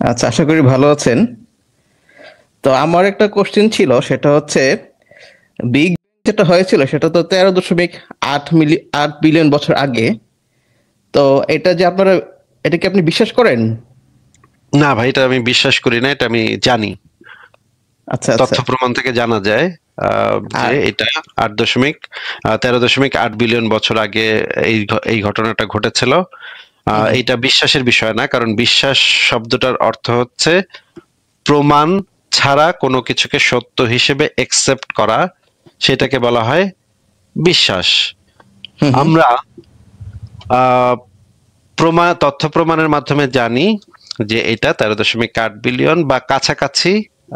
আচ্ছা, আশা করি ভালো আছেন। তো আমার একটা কোশ্চেন ছিল, সেটা হচ্ছে বিগ যেটা হয়েছিল সেটা তো 13.8 বিলিয়ন বছর আগে। তো এটা যে আপনারা, এটা কি আপনি বিশ্বাস করেন? না ভাই, এটা আমি বিশ্বাস করি না, এটা আমি জানি। আচ্ছা আচ্ছা। তথ্য প্রমাণ থেকে জানা যায় যে আর এটা 13.8 বিলিয়ন বছর আগে এই ঘটনাটা ঘটেছিল। হুম হুম। এটা বিশ্বাসের বিষয় না, কারণ বিশ্বাস শব্দটার অর্থ হচ্ছে প্রমাণ ছাড়া কোনো কিছুকে সত্য হিসেবে একসেপ্ট করা, সেটাকে বলা হয় বিশ্বাস। হুম হুম। আমরা আহ তথ্য প্রমাণের মাধ্যমে জানি যে এটা 13.8 বিলিয়ন বা কাছাকাছি।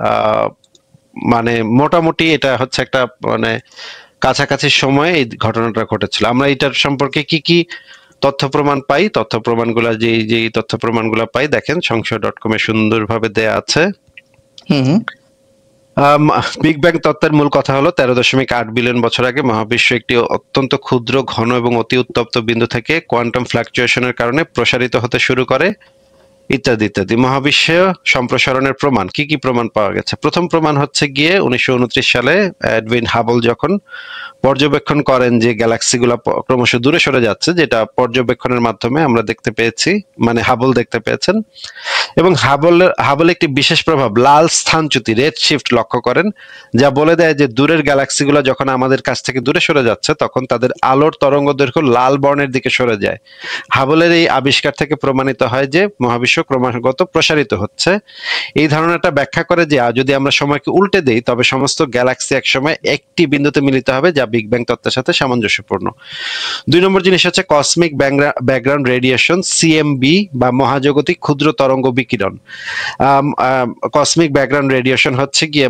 আহ মানে মোটামুটি এটা হচ্ছে একটা মানে কাছাকাছি সময়ে এই ঘটনাটা ঘটেছিল। আমরা এটার সম্পর্কে কি কি তথ্য প্রমাণ পাই, তথ্য প্রমাণগুলা যেই তথ্য প্রমাণগুলা পাই, দেখেন সংশয়.com-এ সুন্দরভাবে দেয়া আছে। হুম হুম। বিগ ব্যাং তত্ত্বের মূল কথা হলো 13.8 বিলিয়ন বছর আগে মহাবিশ্ব একটি অত্যন্ত ক্ষুদ্র, ঘন এবং অতি উত্তপ্ত বিন্দু থেকে কোয়ান্টাম ফ্লাকচুয়েশনের কারণে প্রসারিত হতে শুরু করে, ইত্যাদি ইত্যাদি। মহাবিশ্ব সম্প্রসারণের প্রমাণ, কি কি প্রমাণ পাওয়া গেছে? প্রথম প্রমাণ হচ্ছে গিয়ে 1929 সালে এডউইন হাবল যখন পর্যবেক্ষণ করেন যে গ্যালাক্সিগুলো ক্রমশ দূরে সরে যাচ্ছে, যেটা পর্যবেক্ষণের মাধ্যমে আমরা দেখতে পেয়েছি, মানে হাবল দেখতে পেয়েছেন। এবং হাবল একটি বিশেষ প্রভাব লাল স্থানচ্যুতি রেড শিফট লক্ষ্য করেন, যা বলে দেয় যে দূরের গ্যালাক্সিগুলো যখন আমাদের কাছ থেকে দূরে সরে যাচ্ছে, তখন তাদের আলোর তরঙ্গ দৈর্ঘ্য লাল বর্ণের দিকে সরে যায়। হাবলের এই আবিষ্কার থেকে প্রমাণিত হয় যে মহাবিশ্ব ক্রমাগত প্রসারিত হচ্ছে। এই ধারণাটা ব্যাখ্যা করে যে যদি আমরা সময়কে উল্টে দেই, তবে সমস্ত গ্যালাক্সি একসময় একটি বিন্দুতে মিলিত হবে, যা বিগ ব্যাং তত্ত্বের সাথে সামঞ্জস্যপূর্ণ। 2 নম্বর জিনিস হচ্ছে কসমিক ব্যাকগ্রাউন্ড রেডিয়েশন, সিএমবি, বা মহাজাগতিক ক্ষুদ্র তরঙ্গ বিকিরণ। কসমিক ব্যাকগ্রাউন্ড রেডিয়েশন হচ্ছে গিয়ে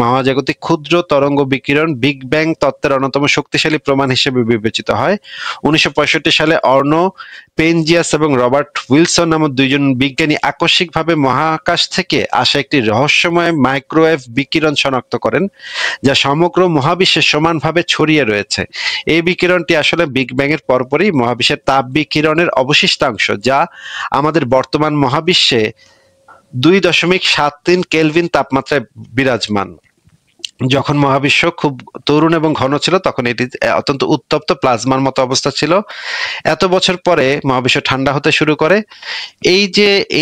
মহাজাগতিক ক্ষুদ্র তরঙ্গ বিকিরণ বিগ ব্যাং তত্ত্বের অন্যতম শক্তিশালী প্রমাণ হিসেবে বিবেচিত হয়। 1965 সালে অর্নো পেনজিয়াস এবং রবার্ট উইলসন নামক দুইজন বিজ্ঞানী আকস্মিকভাবে মহাকাশ থেকে আসা একটি রহস্যময় মাইক্রোওয়েভ বিকিরণ শনাক্ত করেন, যা সমগ্র মহাবিশ্বে সমানভাবে ছড়িয়ে রয়েছে। এই বিকিরণটি আসলে বিগ ব্যাং এর পরপরই মহাবিশ্বের তাপ বিকিরণের অবশিষ্টাংশ, যা আমাদের বর্তমান মহাবিশ্বে 2.73 কেলভিন তাপমাত্রায় বিরাজমান। যখন মহাবিশ্ব খুব তরুণ এবং ঘন ছিল, তখন এটি অত্যন্ত উত্তপ্ত প্লাজমার মতো অবস্থা ছিল। এত বছর পরে মহাবিশ্ব ঠান্ডা হতে শুরু করে।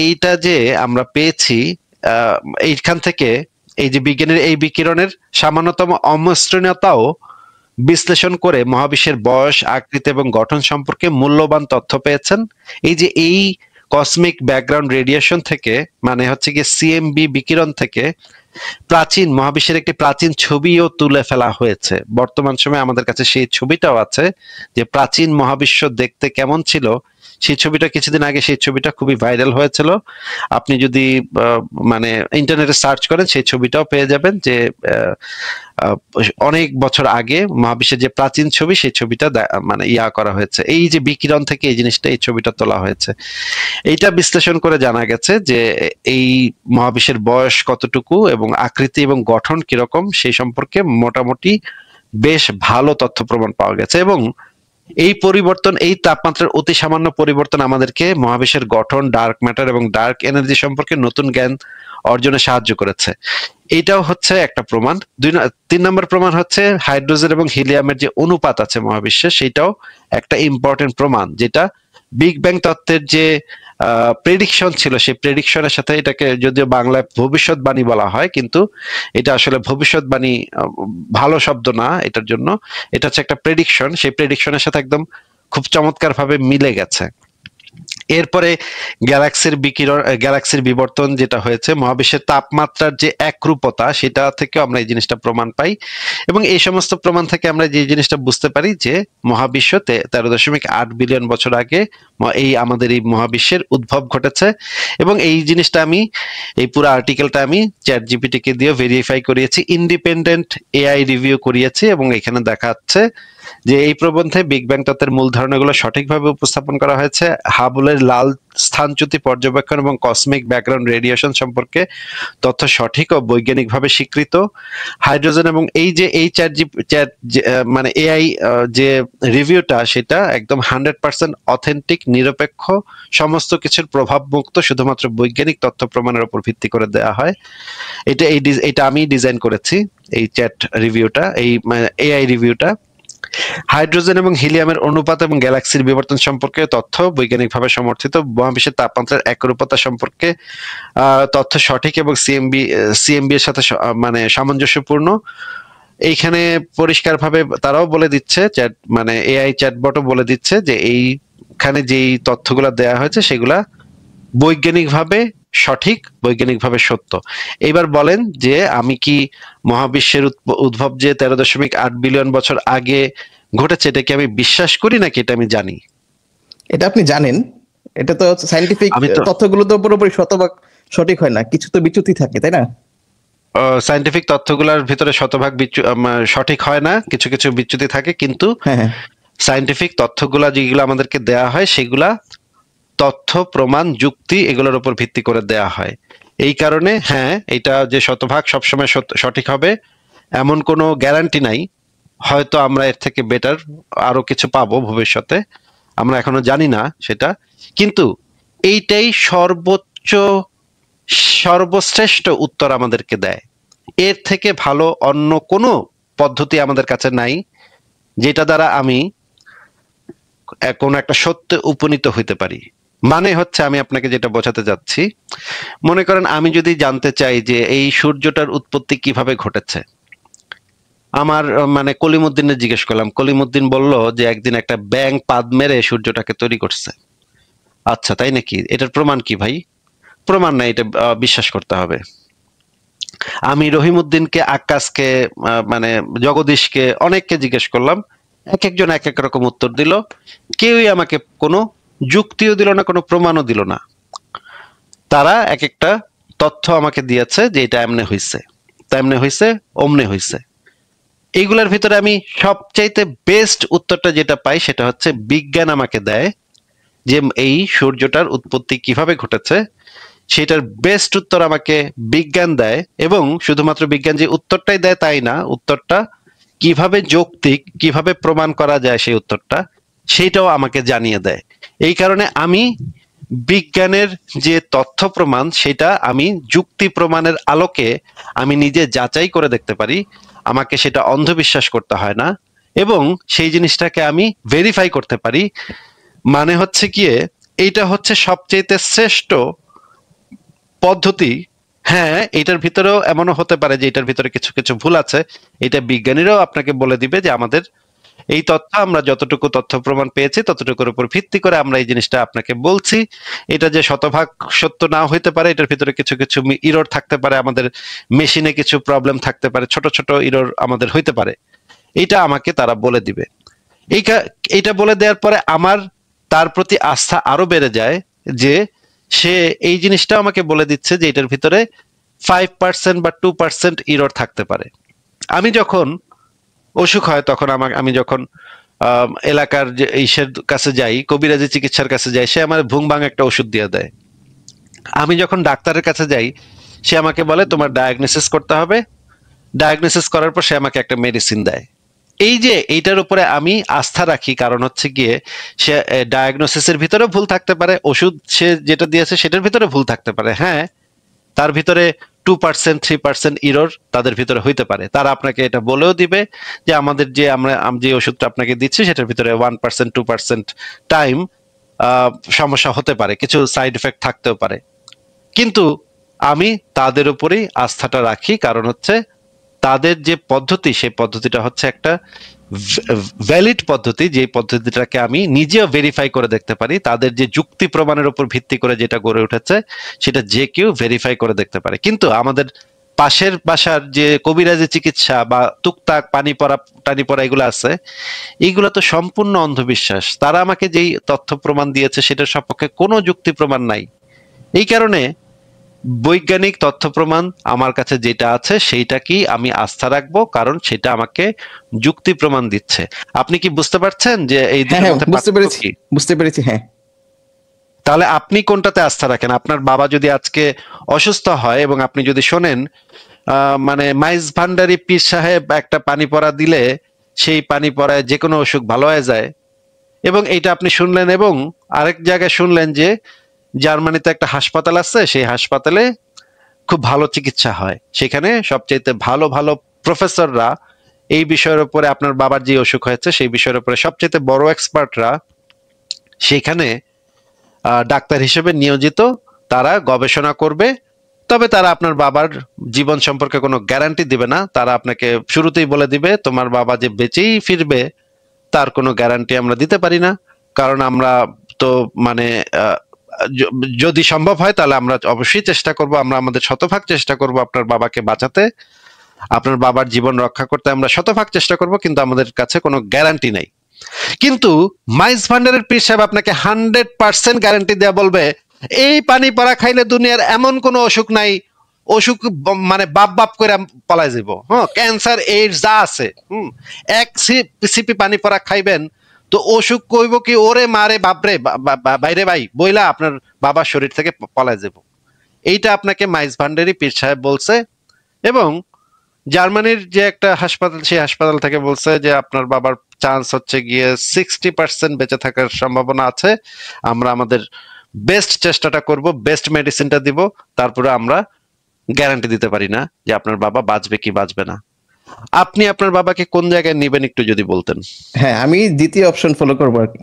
এইটা যে আমরা পেয়েছি, আহ, এইখান থেকে এই যে বিজ্ঞানের এই বিকিরণের সামান্যতম অমসৃণতাও বিশ্লেষণ করে মহাবিশ্বের বয়স, আকৃতি এবং গঠন সম্পর্কে মূল্যবান তথ্য পেয়েছেন। এই কসমিক ব্যাকগ্রাউন্ড রেডিয়েশন থেকে, মানে হচ্ছে গিয়ে সিএমবি বিকিরণ থেকে, প্রাচীন মহাবিশ্বের একটি প্রাচীন ছবিও তুলে ফেলা হয়েছে। বর্তমান সময়ে আমাদের কাছে সেই ছবিটাও আছে, যে প্রাচীন মহাবিশ্ব দেখতে কেমন ছিল। সেই ছবিটা কিছুদিন আগে, সেই ছবিটা খুবই ভাইরাল হয়েছিল। আপনি যদি আহ, মানে ইন্টারনেটে সার্চ করেন, সেই ছবিটাও পেয়ে যাবেন, যে আহ, আহ, অনেক বছর আগে মহাবিশ্বের যে প্রাচীন ছবি, সেই ছবিটা মানে করা হয়েছে। এই যে বিকিরণ থেকে এই জিনিসটা, এই ছবিটা তোলা হয়েছে। এইটা বিশ্লেষণ করে জানা গেছে যে এই মহাবিশ্বের বয়স কতটুকু এবং আকৃতি এবং গঠন কিরকম, সেই সম্পর্কে মোটামুটি বেশ ভালো তথ্য প্রমাণ পাওয়া গেছে। এবং এই পরিবর্তন, এই তাপমাত্রার অতি সামান্য পরিবর্তন আমাদেরকে মহাবিশ্বের গঠন, ডার্ক ম্যাটার এবং ডার্ক এনার্জি সম্পর্কে নতুন জ্ঞান অর্জনে সাহায্য করেছে। এইটাও হচ্ছে একটা প্রমাণ। 3 নম্বর প্রমাণ হচ্ছে হাইড্রোজেন এবং হিলিয়ামের যে অনুপাত আছে মহাবিশ্বে, সেটাও একটা ইম্পর্টেন্ট প্রমাণ, যেটা বিগ ব্যাং তত্ত্বের যে প্রেডিকশন ছিল, সেই প্রেডিকশনের সাথে এটাকে যদিও বাংলায় ভবিষ্যৎবাণী বলা হয়, কিন্তু এটা আসলে ভবিষ্যৎবাণী ভালো শব্দ না এটার জন্য। এটা হচ্ছে একটা প্রেডিকশন, সেই প্রেডিকশনের সাথে একদম খুব চমৎকার ভাবে মিলে গেছে। এরপরে গ্যালাক্সির বিবর্তন যেটা হয়েছে, মহাবিশ্বের তাপমাত্রার যে একরূপতা, সেটা থেকে আমরা এই জিনিসটা প্রমাণ পাই। এবং এই সমস্ত প্রমাণ থেকে আমরা যে জিনিসটা বুঝতে পারি যে মহাবিশ্ব 13.8 বিলিয়ন বছর আগে আমাদের এই মহাবিশ্বের উদ্ভব ঘটেছে। এবং এই জিনিসটা আমি, এই পুরো আর্টিকেলটা আমি চ্যাট জিপিটি কে দিয়ে ভেরিফাই করিয়েছি, ইন্ডিপেন্ডেন্ট এআই রিভিউ করিয়েছি, এবং এখানে দেখা যাচ্ছে যে এই প্রবন্ধে বিগ ব্যাং তত্ত্বের মূল ধারণাগুলো সঠিকভাবে উপস্থাপন করা হয়েছে। হাবলের পৃথিবীর লাল স্থানচ্যুতি পর্যবেক্ষণ এবং কসমিক ব্যাকগ্রাউন্ড রেডিয়েশন সম্পর্কে তথ্য সঠিক ও বৈজ্ঞানিকভাবে স্বীকৃত। হাইড্রোজেন এবং এই চ্যাট মানে এআই যে রিভিউটা সেটা একদম 100% অথেন্টিক, নিরপেক্ষ, সমস্ত কিছুর প্রভাব মুক্ত, শুধুমাত্র বৈজ্ঞানিক তথ্য প্রমাণের উপর ভিত্তি করে দেওয়া হয়। এটা আমি ডিজাইন করেছি এই চ্যাট রিভিউটা, এই এআই রিভিউটা। হাইড্রোজেন এবং হিলিয়ামের অনুপাত এবং গ্যালাক্সির বিবর্তন সম্পর্কে তথ্য বৈজ্ঞানিকভাবে সমর্থিত। মহাবিশ্বের তাপমাত্রার একরূপতা সম্পর্কে তথ্য সঠিক এবং সিএমবি এর সাথে মানে সামঞ্জস্যপূর্ণ। এইখানে পরিষ্কারভাবে তারাও বলে দিচ্ছে, মানে এআই চ্যাটবটও বলে দিচ্ছে যে এইখানে যেই তথ্যগুলা দেয়া হয়েছে সেগুলা বৈজ্ঞানিকভাবে সঠিক, বৈজ্ঞানিকভাবে সত্য। এবার বলেন যে আমি কি মহাবিশ্বের উদ্ভব যে 13.8 বিলিয়ন বছর আগে ঘটেছে এটা কি আমি বিশ্বাস করি নাকি এটা আমি জানি? এটা আপনি জানেন, এটা তো সায়েন্টিফিক তথ্যগুলো তো পুরোপুরি শতভাগ সঠিক হয় না, কিছু তো বিচ্যুতি থাকে, তাই না? সায়েন্টিফিক তথ্যগুলোর ভিতরে শতভাগ সঠিক হয় না, কিছু কিছু বিচ্যুতি থাকে, কিন্তু সায়েন্টিফিক তথ্যগুলা যেগুলো আমাদেরকে দেয়া হয় সেগুলা তথ্য, প্রমাণ, যুক্তি এগুলোর উপর ভিত্তি করে দেয়া হয়। এই কারণে হ্যাঁ, এটা যে শতভাগ সবসময় সঠিক হবে এমন কোনো গ্যারান্টি নাই। হয়তো আমরা এর থেকে বেটার আরো কিছু পাবো ভবিষ্যতে, আমরা এখনো জানি না সেটা, কিন্তু এইটাই সর্বশ্রেষ্ঠ উত্তর আমাদেরকে দেয়। এর থেকে ভালো অন্য কোনো পদ্ধতি আমাদের কাছে নাই যেটা দ্বারা আমি কোনো একটা সত্যে উপনীত হইতে পারি। মানে হচ্ছে, আমি আপনাকে যেটা বোঝাতে যাচ্ছি, মনে করেন আমি যদি জানতে চাই যে এই সূর্যটার উৎপত্তি কিভাবে ঘটেছে, আমার মানে কলিমুদ্দিনে জিজ্ঞেস করলাম, কলিমুদ্দিন বলল যে একদিন একটা ব্যাঙ পাদ মেরে সূর্যটাকে তৈরি করছে। আচ্ছা তাই নাকি? এটার প্রমাণ কি ভাই? প্রমাণ নাই, এটা বিশ্বাস করতে হবে। আমি রহিমউদ্দিনকে, আক্কাসকে, মানে জগদীশকে, অনেককে জিজ্ঞেস করলাম, এক একজন এক এক রকম উত্তর দিল। কেউই আমাকে কোনো যুক্তিও দিল না, কোনো প্রমাণও দিল না। তারা এক একটা তথ্য আমাকে দিয়েছে যে এটা এমনে হইছে, তেমনে হইছে, অমনে হইছে। এইগুলোর ভিতরে আমি সবচাইতে বেস্ট উত্তরটা যেটা পাই সেটা হচ্ছে বিজ্ঞান আমাকে দেয় যে এই সূর্যটার উৎপত্তি কিভাবে ঘটেছে সেটার বেস্ট উত্তর আমাকে বিজ্ঞান দেয়। এবং শুধুমাত্র বিজ্ঞান যে উত্তরটাই দেয় তাই না, উত্তরটা কিভাবে যৌক্তিক, কিভাবে প্রমাণ করা যায় সেই উত্তরটা, সেইটাও আমাকে জানিয়ে দেয়। এই কারণে আমি বিজ্ঞানের যে তথ্য প্রমাণ সেটা আমি যুক্তি প্রমাণের আলোকে আমি নিজে যাচাই করে দেখতে পারি, আমাকে সেটা অন্ধবিশ্বাস করতে হয় না, এবং সেই জিনিসটাকে আমি ভেরিফাই করতে পারি। মানে হচ্ছে গিয়ে এইটা হচ্ছে সবচেয়ে শ্রেষ্ঠ পদ্ধতি। হ্যাঁ, এটার ভিতরেও এমনও হতে পারে যে এটার ভিতরে কিছু কিছু ভুল আছে, এটা বিজ্ঞানীরাও আপনাকে বলে দিবে যে আমাদের এই তথ্য, আমরা যতটুকু তথ্য প্রমাণ পেয়েছি ততটুকুর উপর ভিত্তি করে আমরা এই জিনিসটা আপনাকে বলছি। এটা যে শতভাগ সত্য নাও হইতে পারে, এটার ভিতরে কিছু কিছু ইরর থাকতে পারে, আমাদের মেশিনে কিছু প্রবলেম থাকতে পারে, ছোট ছোট ইরর আমাদের হইতে পারে, এটা আমাকে তারা বলে দিবে। এইটা বলে দেওয়ার পরে আমার তার প্রতি আস্থা আরো বেড়ে যায় যে সে এই জিনিসটা আমাকে বলে দিচ্ছে যে এটার ভিতরে 5% বা 2% ইরর থাকতে পারে। আমি যখন অসুখ হয় তখন আমি যখন এলাকার যে ইসের কাছে যাই, কবিরাজি চিকিৎসার কাছে যাই, সে আমার ভুংভাং একটা ওষুধ দিয়ে দেয়। আমি যখন ডাক্তারের কাছে যাই সে আমাকে বলে তোমার ডায়াগনোসিস করতে হবে, ডায়াগনোসিস করার পর সে আমাকে একটা মেডিসিন দেয়। এই যে এইটার উপরে আমি আস্থা রাখি, কারণ হচ্ছে গিয়ে সে ডায়াগনোসিসের ভিতরে ভুল থাকতে পারে, ওষুধ সে যেটা দিয়েছে সেটার ভিতরে ভুল থাকতে পারে, হ্যাঁ, তার ভিতরে 2% 3% ইরর তাদের ভিতরে হইতে পারে। তারা আপনাকে এটা বলেও দিবে যে আমাদের যে আমরা যে ওষুধটা আপনাকে দিচ্ছি সেটার ভিতরে 1% 2% টাইম সমস্যা হতে পারে, কিছু সাইড এফেক্ট থাকতেও পারে। কিন্তু আমি তাদের উপরেই আস্থাটা রাখি, কারণ হচ্ছে তাদের যে পদ্ধতি সেই পদ্ধতিটা হচ্ছে একটা ভ্যালিড পদ্ধতি, যে পদ্ধতিটাকে আমি নিজেও ভেরিফাই করে দেখতে পারি। তাদের যে যুক্তি প্রমাণের উপর ভিত্তি করে যেটা গড়ে উঠেছে সেটা যে কেউ ভেরিফাই করে দেখতে পারে। কিন্তু আমাদের পাশের বাসার যে কবিরাজি চিকিৎসা বা টুকটাক পানি পড়া টানি পড়া এগুলো আছে, এইগুলো তো সম্পূর্ণ অন্ধবিশ্বাস। তারা আমাকে যেই তথ্য প্রমাণ দিয়েছে সেটার সপক্ষে কোনো যুক্তি প্রমাণ নাই। এই কারণে বৈজ্ঞানিক তথ্য প্রমাণ আমার কাছে যেটা আছে সেইটাকেই আমি আস্থা রাখবো, কারণ সেটা আমাকে যুক্তি প্রমাণ দিচ্ছে। আপনি কি বুঝতে পারছেন যে এই দুটোর মধ্যে বুঝতে পেরেছি, হ্যাঁ। তাহলে আপনি কোনটাতে আস্থা রাখেন? আপনার বাবা যদি আজকে অসুস্থ হয় এবং আপনি যদি শোনেন মানে মাইজ ভান্ডারি পীর সাহেব একটা পানি পড়া দিলে সেই পানি পড়ায় যে কোনো অসুখ ভালো হয়ে যায়, এবং এইটা আপনি শুনলেন, এবং আরেক জায়গায় শুনলেন যে জার্মানিতে একটা হাসপাতাল আছে, সেই হাসপাতালে খুব ভালো চিকিৎসা হয়, সেখানে সবচেয়ে ভালো ভালো প্রফেসররা এই বিষয়ের উপরে, আপনার বাবার যে অসুখ হয়েছে সেই বিষয়ের উপরে সবচেয়ে বড় এক্সপার্টরা সেখানে ডাক্তার হিসেবে নিয়োজিত, তারা গবেষণা করবে। তবে তারা আপনার বাবার জীবন সম্পর্কে কোনো গ্যারান্টি দিবে না, তারা আপনাকে শুরুতেই বলে দিবে তোমার বাবা যে বেঁচেই ফিরবে তার কোনো গ্যারান্টি আমরা দিতে পারি না, কারণ আমরা তো মানে যদি সম্ভব হয় তাহলে আমরা অবশ্যই চেষ্টা করব, আমরা আমাদের শতভাগ চেষ্টা করব আপনার বাবাকে বাঁচাতে, আপনার বাবার জীবন রক্ষা করতে আমরা শতভাগ চেষ্টা করব, কিন্তু আমাদের কাছে কোনো গ্যারান্টি নেই। কিন্তু মাইজ ভান্ডারের পীর সাহেব আপনাকে 100% গ্যারান্টি দেয়া বলবে এই পানি পড়া খাইলে দুনিয়ার এমন কোনো অসুখ নাই, অসুখ মানে বাপ বাপ করে পলায় যাব, হ্যাঁ, ক্যান্সার এইডস যা আছে, এক সিপি পানি পড়া খাইবেন তো অসুখ কইব কি ওরে মারে বাপরে বাইরে ভাই বইলা আপনার বাবার শরীর থেকে পলায় যাব। এইটা আপনাকে মাইজ ভান্ডারি পীর সাহেব বলছে, এবং জার্মানির যে একটা হাসপাতাল, সেই হাসপাতাল থেকে বলছে যে আপনার বাবার চান্স হচ্ছে গিয়ে 60% বেঁচে থাকার সম্ভাবনা আছে, আমরা আমাদের বেস্ট চেষ্টাটা করব, বেস্ট মেডিসিনটা দিব, তারপরে আমরা গ্যারান্টি দিতে পারি না যে আপনার বাবা বাঁচবে কি বাঁচবে না। আপনি আপনার বাবাকে কোন জায়গায় নেবেন একটু যদি বলতেন। হ্যাঁ, আমি দ্বিতীয় অপশন ফলো করবো আর কি।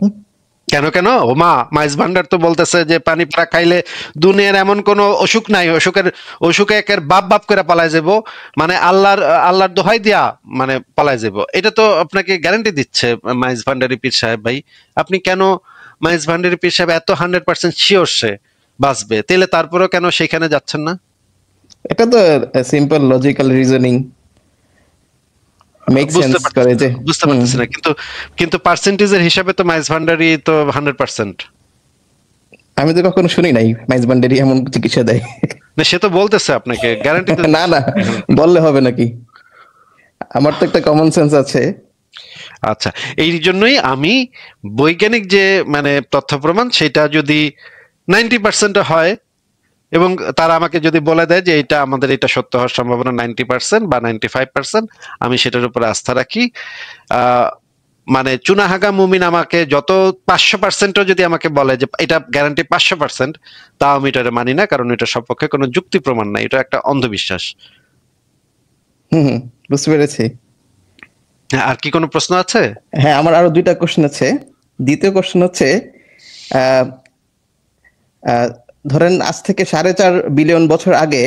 কেন কেন? ও মা, মাইজ ভান্ডার তো বলতেছে যে পানি পড়া খাইলে দুনিয়ার এমন কোনো অসুখ নাই, অসুখে একের বাপ বাপ করে পালায় যাব, মানে আল্লাহর দোহাই দিয়া মানে পালায় যাব। এটা তো আপনাকে গ্যারান্টি দিচ্ছে মাইজ ভান্ডারি পীর সাহেব ভাই। আপনি কেন মাইজ ভান্ডারি পীর সাহেব এত 100% শিওর সে বাঁচবে, তাহলে তারপরেও কেন সেখানে যাচ্ছেন না? এটা তো simple logical reasoning, make sense করে যে। বুঝতে পারতেছি না, কিন্তু পার্সেন্টেজের হিসাবে তো মাইজ ভান্ডারি তো 100%। আমি তো কখনো শুনি নাই মাইজ ভান্ডারি এমন চিকিৎসা দেয়। না, সে তো বলতেছে আপনাকে গ্যারান্টি। না না, বললে হবে নাকি? আমার তো একটা কমন সেন্স আছে। আচ্ছা, এই জন্যই আমি বৈজ্ঞানিক যে মানে তথ্য প্রমাণ সেটা যদি 90% হয়, এবং তারা আমাকে যদি বলে দেয় যে এটা আমাদের এটা সত্য হওয়ার সম্ভাবনা 90% বা 95%, আমি সেটার উপর আস্থা রাখি। মানে চুনাহাগা মুমিন আমাকে যত 500%ও যদি আমাকে বলে যে এটা গ্যারান্টি 500%, তাও আমি এটা মানি না, কারণ এটা সপক্ষে কোনো যুক্তি প্রমাণ নাই, এটা একটা অন্ধবিশ্বাস। বুঝতে পেরেছি। আর কি কোনো প্রশ্ন আছে? হ্যাঁ, আমার আরো দুইটা কোশ্চেন আছে। দ্বিতীয় কোশ্চেন হচ্ছে, ধরেন আজ থেকে 4.5 বিলিয়ন বছর আগে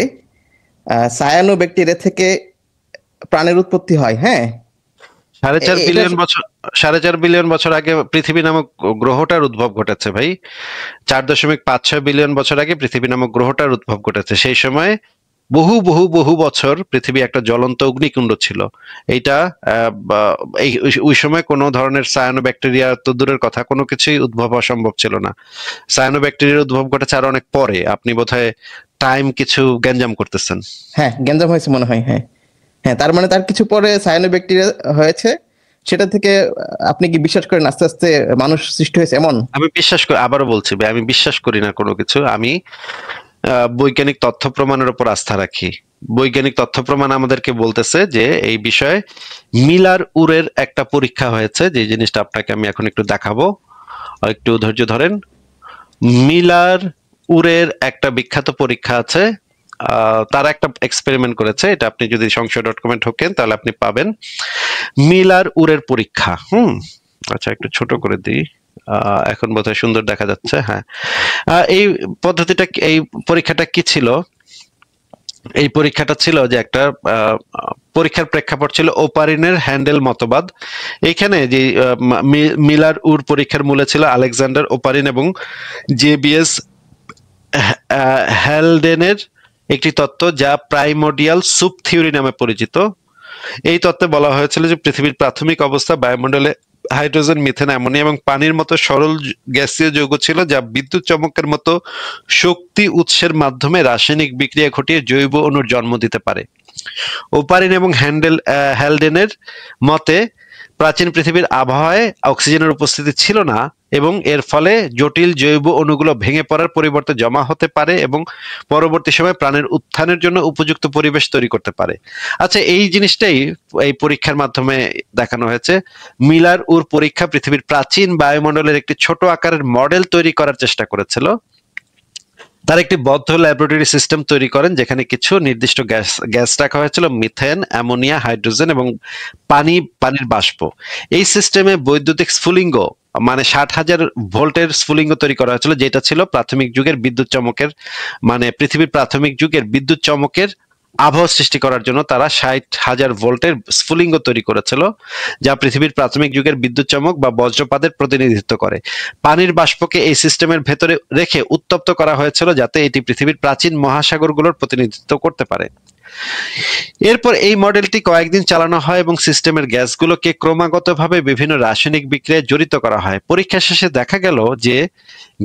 সায়ানো ব্যাকটেরিয়া থেকে প্রাণের উৎপত্তি হয়। হ্যাঁ, 4.5 বিলিয়ন বছর আগে পৃথিবী নামক গ্রহটার উদ্ভব ঘটেছে ভাই। 4.56 বিলিয়ন বছর আগে পৃথিবী নামক গ্রহটার উদ্ভব ঘটেছে। সেই সময় বহু বহু বহু বছর পৃথিবী একটা জ্বলন্ত অগ্নিকুণ্ড ছিল। এইটা ওই সময় কোনো ধরনের সায়ানো ব্যাকটেরিয়া তো দূরের কথা, কোনো কিছুই উদ্ভব হওয়া সম্ভব ছিল না। সায়ানো ব্যাকটেরিয়ার উদ্ভব ঘটেছে আরো অনেক পরে। আপনি বোধহয় টাইম কিছু গ্যাঞ্জাম করতেছেন। হ্যাঁ, গ্যাঞ্জাম হয়েছে মনে হয়। হ্যাঁ হ্যাঁ, তার মানে তার কিছু পরে সায়ানো ব্যাকটেরিয়া হয়েছে, সেটা থেকে আপনি কি বিশ্বাস করেন আস্তে আস্তে মানুষ সৃষ্টি হয়েছে এমন? আমি বিশ্বাস করি, আবারও বলছি ভাই, আমি বিশ্বাস করি না কোনো কিছু। আমি বৈজ্ঞানিক তথ্য প্রমাণের উপর আস্থা রাখি। বৈজ্ঞানিক তথ্য প্রমাণ আমাদেরকে বলতেছে যে এই বিষয়ে মিলার উরের একটা পরীক্ষা হয়েছে, যে জিনিসটা আপনাকে আমি এখন একটু দেখাবো, একটু ধৈর্য ধরেন। মিলার উরের একটা বিখ্যাত পরীক্ষা আছে, তারা একটা এক্সপেরিমেন্ট করেছে, এটা আপনি যদি সংশয়.com ঢোকেন তাহলে আপনি পাবেন। মিলার উরের পরীক্ষা। আচ্ছা, একটু ছোট করে দিই, এখন বোধহয় সুন্দর দেখা যাচ্ছে। হ্যাঁ, এই পদ্ধতিটা, এই পরীক্ষাটা কি ছিল? এই পরীক্ষাটা ছিল যে একটা পরীক্ষার প্রেক্ষাপট ছিল ওপারিনের হ্যান্ডেল মতবাদ। এইখানে যে মিলার উর পরীক্ষার মূলে ছিল আলেকজান্ডার ওপারিন এবং জেবিএস হ্যালডেনের একটি তত্ত্ব, যা প্রাইমোডিয়াল সুপ থিওরি নামে পরিচিত। এই তত্ত্বে বলা হয়েছিল যে পৃথিবীর প্রাথমিক অবস্থা বায়ুমণ্ডলে হাইড্রোজেন, মিথেন, অ্যামোনিয়া এবং পানির মতো সরল গ্যাসীয় যৌগ ছিল, যা বিদ্যুৎ চমকের মতো শক্তি উৎসের মাধ্যমে রাসায়নিক বিক্রিয়া ঘটিয়ে জৈব অণুর জন্ম দিতে পারে। ওপারিন এবং হ্যালডেনের মতে প্রাচীন পৃথিবীর আবহাওয়ায় অক্সিজেনের উপস্থিতি ছিল না এবং এর ফলে জটিল জৈব অণুগুলো ভেঙে পড়ার পরিবর্তে জমা হতে পারে এবং পরবর্তী সময় প্রাণের উত্থানের জন্য উপযুক্ত পরিবেশ তৈরি করতে পারে। আচ্ছা, এই জিনিসটাই এই পরীক্ষার মাধ্যমে দেখানো হয়েছে। মিলার উর পরীক্ষা পৃথিবীর প্রাচীন বায়ুমণ্ডলের একটি ছোট আকারের মডেল তৈরি করার চেষ্টা করেছিল। তার একটি বদ্ধ ল্যাবরেটরি সিস্টেম তৈরি করেন যেখানে কিছু নির্দিষ্ট গ্যাস রাখা হয়েছিল, মিথেন, অ্যামোনিয়া, হাইড্রোজেন এবং পানির বাষ্প। এই সিস্টেমে বৈদ্যুতিক স্ফুলিঙ্গ মানে 60,000 ভোল্টের স্ফুলিঙ্গ তৈরি করা হয়েছিল, যেটা ছিল প্রাথমিক যুগের বিদ্যুৎ চমকের মানে পৃথিবীর প্রাথমিক যুগের বিদ্যুৎ চমকের আবহ সৃষ্টি করার জন্য তারা 60,000 ভোল্টের স্ফুলিঙ্গ তৈরি করেছিল, যা পৃথিবীর প্রাথমিক যুগের বিদ্যুৎ চমক বা বজ্রপাতের প্রতিনিধিত্ব করে। পানির বাষ্পকে এই সিস্টেমের ভেতরে রেখে উত্তপ্ত করা হয়েছিল যাতে এটি পৃথিবীর প্রাচীন মহাসাগরগুলোর প্রতিনিধিত্ব করতে পারে। এরপর এই মডেলটি কয়েকদিন চালানো হয় এবং সিস্টেমের গ্যাসগুলোকে ক্রমাগতভাবে বিভিন্ন রাসায়নিক বিক্রিয়ায় জড়িত করা হয়। পরীক্ষা শেষে দেখা গেল যে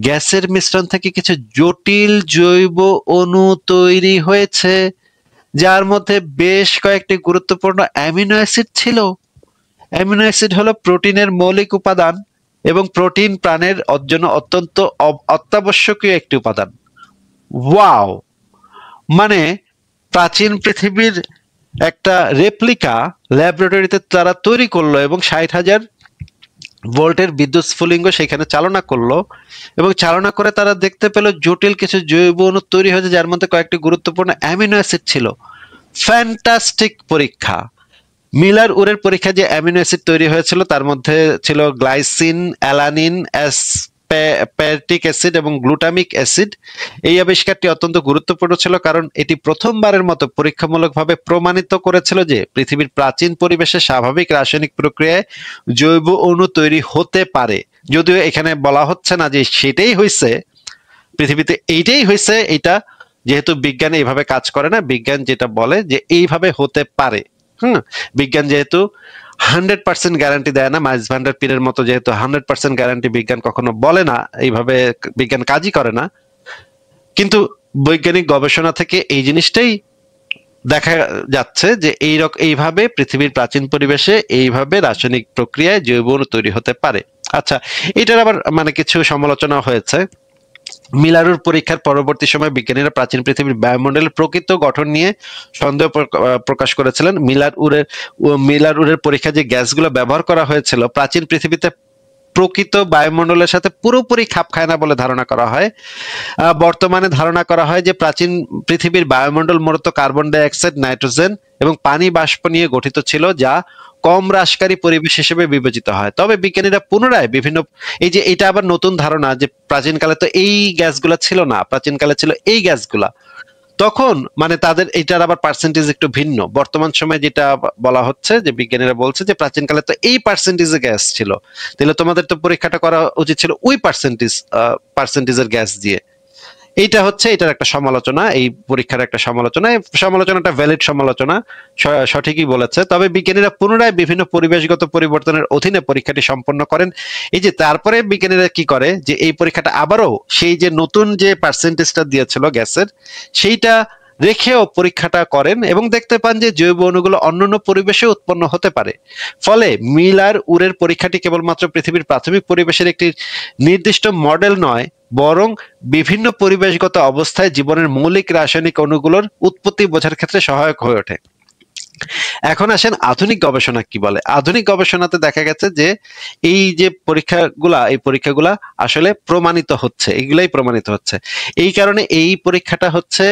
গ্যাসের মিশ্রণ থেকে কিছু জটিল জৈব অণু তৈরি হয়েছে, যার মধ্যে বেশ কয়েকটি গুরুত্বপূর্ণ অ্যামিনো অ্যাসিড ছিল। অ্যামিনো অ্যাসিড হলো প্রোটিনের মৌলিক উপাদান এবং প্রোটিন প্রাণের জন্য অত্যন্ত অত্যাবশ্যকীয় একটি উপাদান। ওয়াও! মানে প্রাচীন পৃথিবীর একটা রেপ্লিকা ল্যাবরেটরিতে তারা তৈরি করলো এবং 60,000 ভোল্টের বিদ্যুৎ স্ফুলিঙ্গ সেখানে চালনা করলো এবং চালনা করে তারা দেখতে পেল জটিল কিছু জৈব অণু তৈরি হয়েছে যার মধ্যে কয়েকটি গুরুত্বপূর্ণ অ্যামিনো অ্যাসিড ছিল। ফ্যান্টাস্টিক পরীক্ষা। মিলার উরের পরীক্ষা যে অ্যামিনো অ্যাসিড তৈরি হয়েছিল তার মধ্যে ছিল গ্লাইসিন, অ্যালানিন, অ্যাসপারটিক অ্যাসিড এবং গ্লুটামিক অ্যাসিড। এই আবিষ্কারটি অত্যন্ত গুরুত্বপূর্ণ ছিল কারণ এটি প্রথমবারের মতো পরীক্ষামূলকভাবে প্রমাণিত করেছিল যে পৃথিবীর প্রাচীন পরিবেশে স্বাভাবিক রাসায়নিক প্রক্রিয়ায় জৈব অণু তৈরি হতে পারে। যদিও এখানে বলা হচ্ছে না যে সেটাই হয়েছে, পৃথিবীতে এইটাই হয়েছে, এটা যেহেতু বিজ্ঞান এইভাবে কাজ করে না, বিজ্ঞান যেটা বলে যে এইভাবে হতে পারে। বিজ্ঞান যেহেতু 100% গ্যারান্টি দেয় না, মাইলস ভ্যান ডার পিরের মতো যেহেতু 100% গ্যারান্টি বিজ্ঞান কখনো বলে না, এইভাবে বিজ্ঞান কাজই করে না, কিন্তু বৈজ্ঞানিক গবেষণা থেকে এই জিনিসটাই দেখা যাচ্ছে যে এইভাবে পৃথিবীর প্রাচীন পরিবেশে এইভাবে রাসায়নিক প্রক্রিয়ায় জৈব অণু তৈরি হতে পারে। আচ্ছা, এটার আবার মানে কিছু সমালোচনা হয়েছে। মিলারুর পরীক্ষার পরবর্তী সময় বিজ্ঞানীরা প্রাচীন পৃথিবীর বায়ুমণ্ডলের প্রকৃত গঠন নিয়ে সন্দেহ প্রকাশ করেছিলেন। মিলার উরের পরীক্ষা যে গ্যাসগুলো ব্যবহার করা হয়েছিল প্রাচীন পৃথিবীতে প্রকৃত বায়ুমণ্ডলের সাথে পুরোপুরি খাপ খায় না বলে ধারণা করা হয়। বর্তমানে ধারণা করা হয় যে প্রাচীন পৃথিবীর বায়ুমণ্ডল মূলত কার্বন ডাই অক্সাইড, নাইট্রোজেন এবং পানি বাষ্প নিয়ে গঠিত ছিল, যা কম হ্রাসকারী পরিবেশ হিসেবে বিবেচিত হয়। তবে বিজ্ঞানীরা পুনরায় বিভিন্ন এই যে এটা আবার নতুন ধারণা যে প্রাচীনকালে তো এই গ্যাসগুলা ছিল না, প্রাচীনকালে ছিল এই গ্যাসগুলা, তখন মানে তাদের এটার আবার পার্সেন্টেজ একটু ভিন্ন। বর্তমান সময় যেটা বলা হচ্ছে যে বিজ্ঞানীরা বলছে যে প্রাচীনকালে তো এই পার্সেন্টেজের গ্যাস ছিল, তাহলে তোমাদের তো পরীক্ষাটা করা উচিত ছিল ওই পার্সেন্টেজের গ্যাস দিয়ে। এইটা হচ্ছে এটার একটা সমালোচনা, এই পরীক্ষার একটা সমালোচনা। এই সমালোচনাটা ভ্যালিড সমালোচনা, সঠিকই বলেছে। তবে বিজ্ঞানীরা পুনরায় বিভিন্ন পরিবেশগত পরিবর্তনের অধীনে পরীক্ষাটি সম্পন্ন করেন। এই যে তারপরে বিজ্ঞানীরা কি করে যে এই পরীক্ষাটা আবারও সেই যে নতুন যে পার্সেন্টেজটা দিয়েছিল গ্যাসের সেইটা রেখেও পরীক্ষাটা করেন এবং দেখতে পান যে জৈব অণুগুলো অন্যান্য পরিবেশে উৎপন্ন হতে পারে। ফলে মিলার উরের পরীক্ষাটি কেবলমাত্র পৃথিবীর প্রাথমিক পরিবেশের একটি নির্দিষ্ট মডেল নয়, বরং বিভিন্ন পরিবেশগত অবস্থায় জীবনের মৌলিক রাসায়নিক অণুগুলোর উৎপত্তি বোঝার ক্ষেত্রে সহায়ক হয়ে ওঠে। এখন আসেন আধুনিক গবেষণা কি বলে। আধুনিক গবেষণাতে দেখা গেছে যে এই যে এই পরীক্ষাগুলা আসলে প্রমাণিত হচ্ছে, এগুলাই প্রমাণিত হচ্ছে। এই কারণে এই পরীক্ষাটা হচ্ছে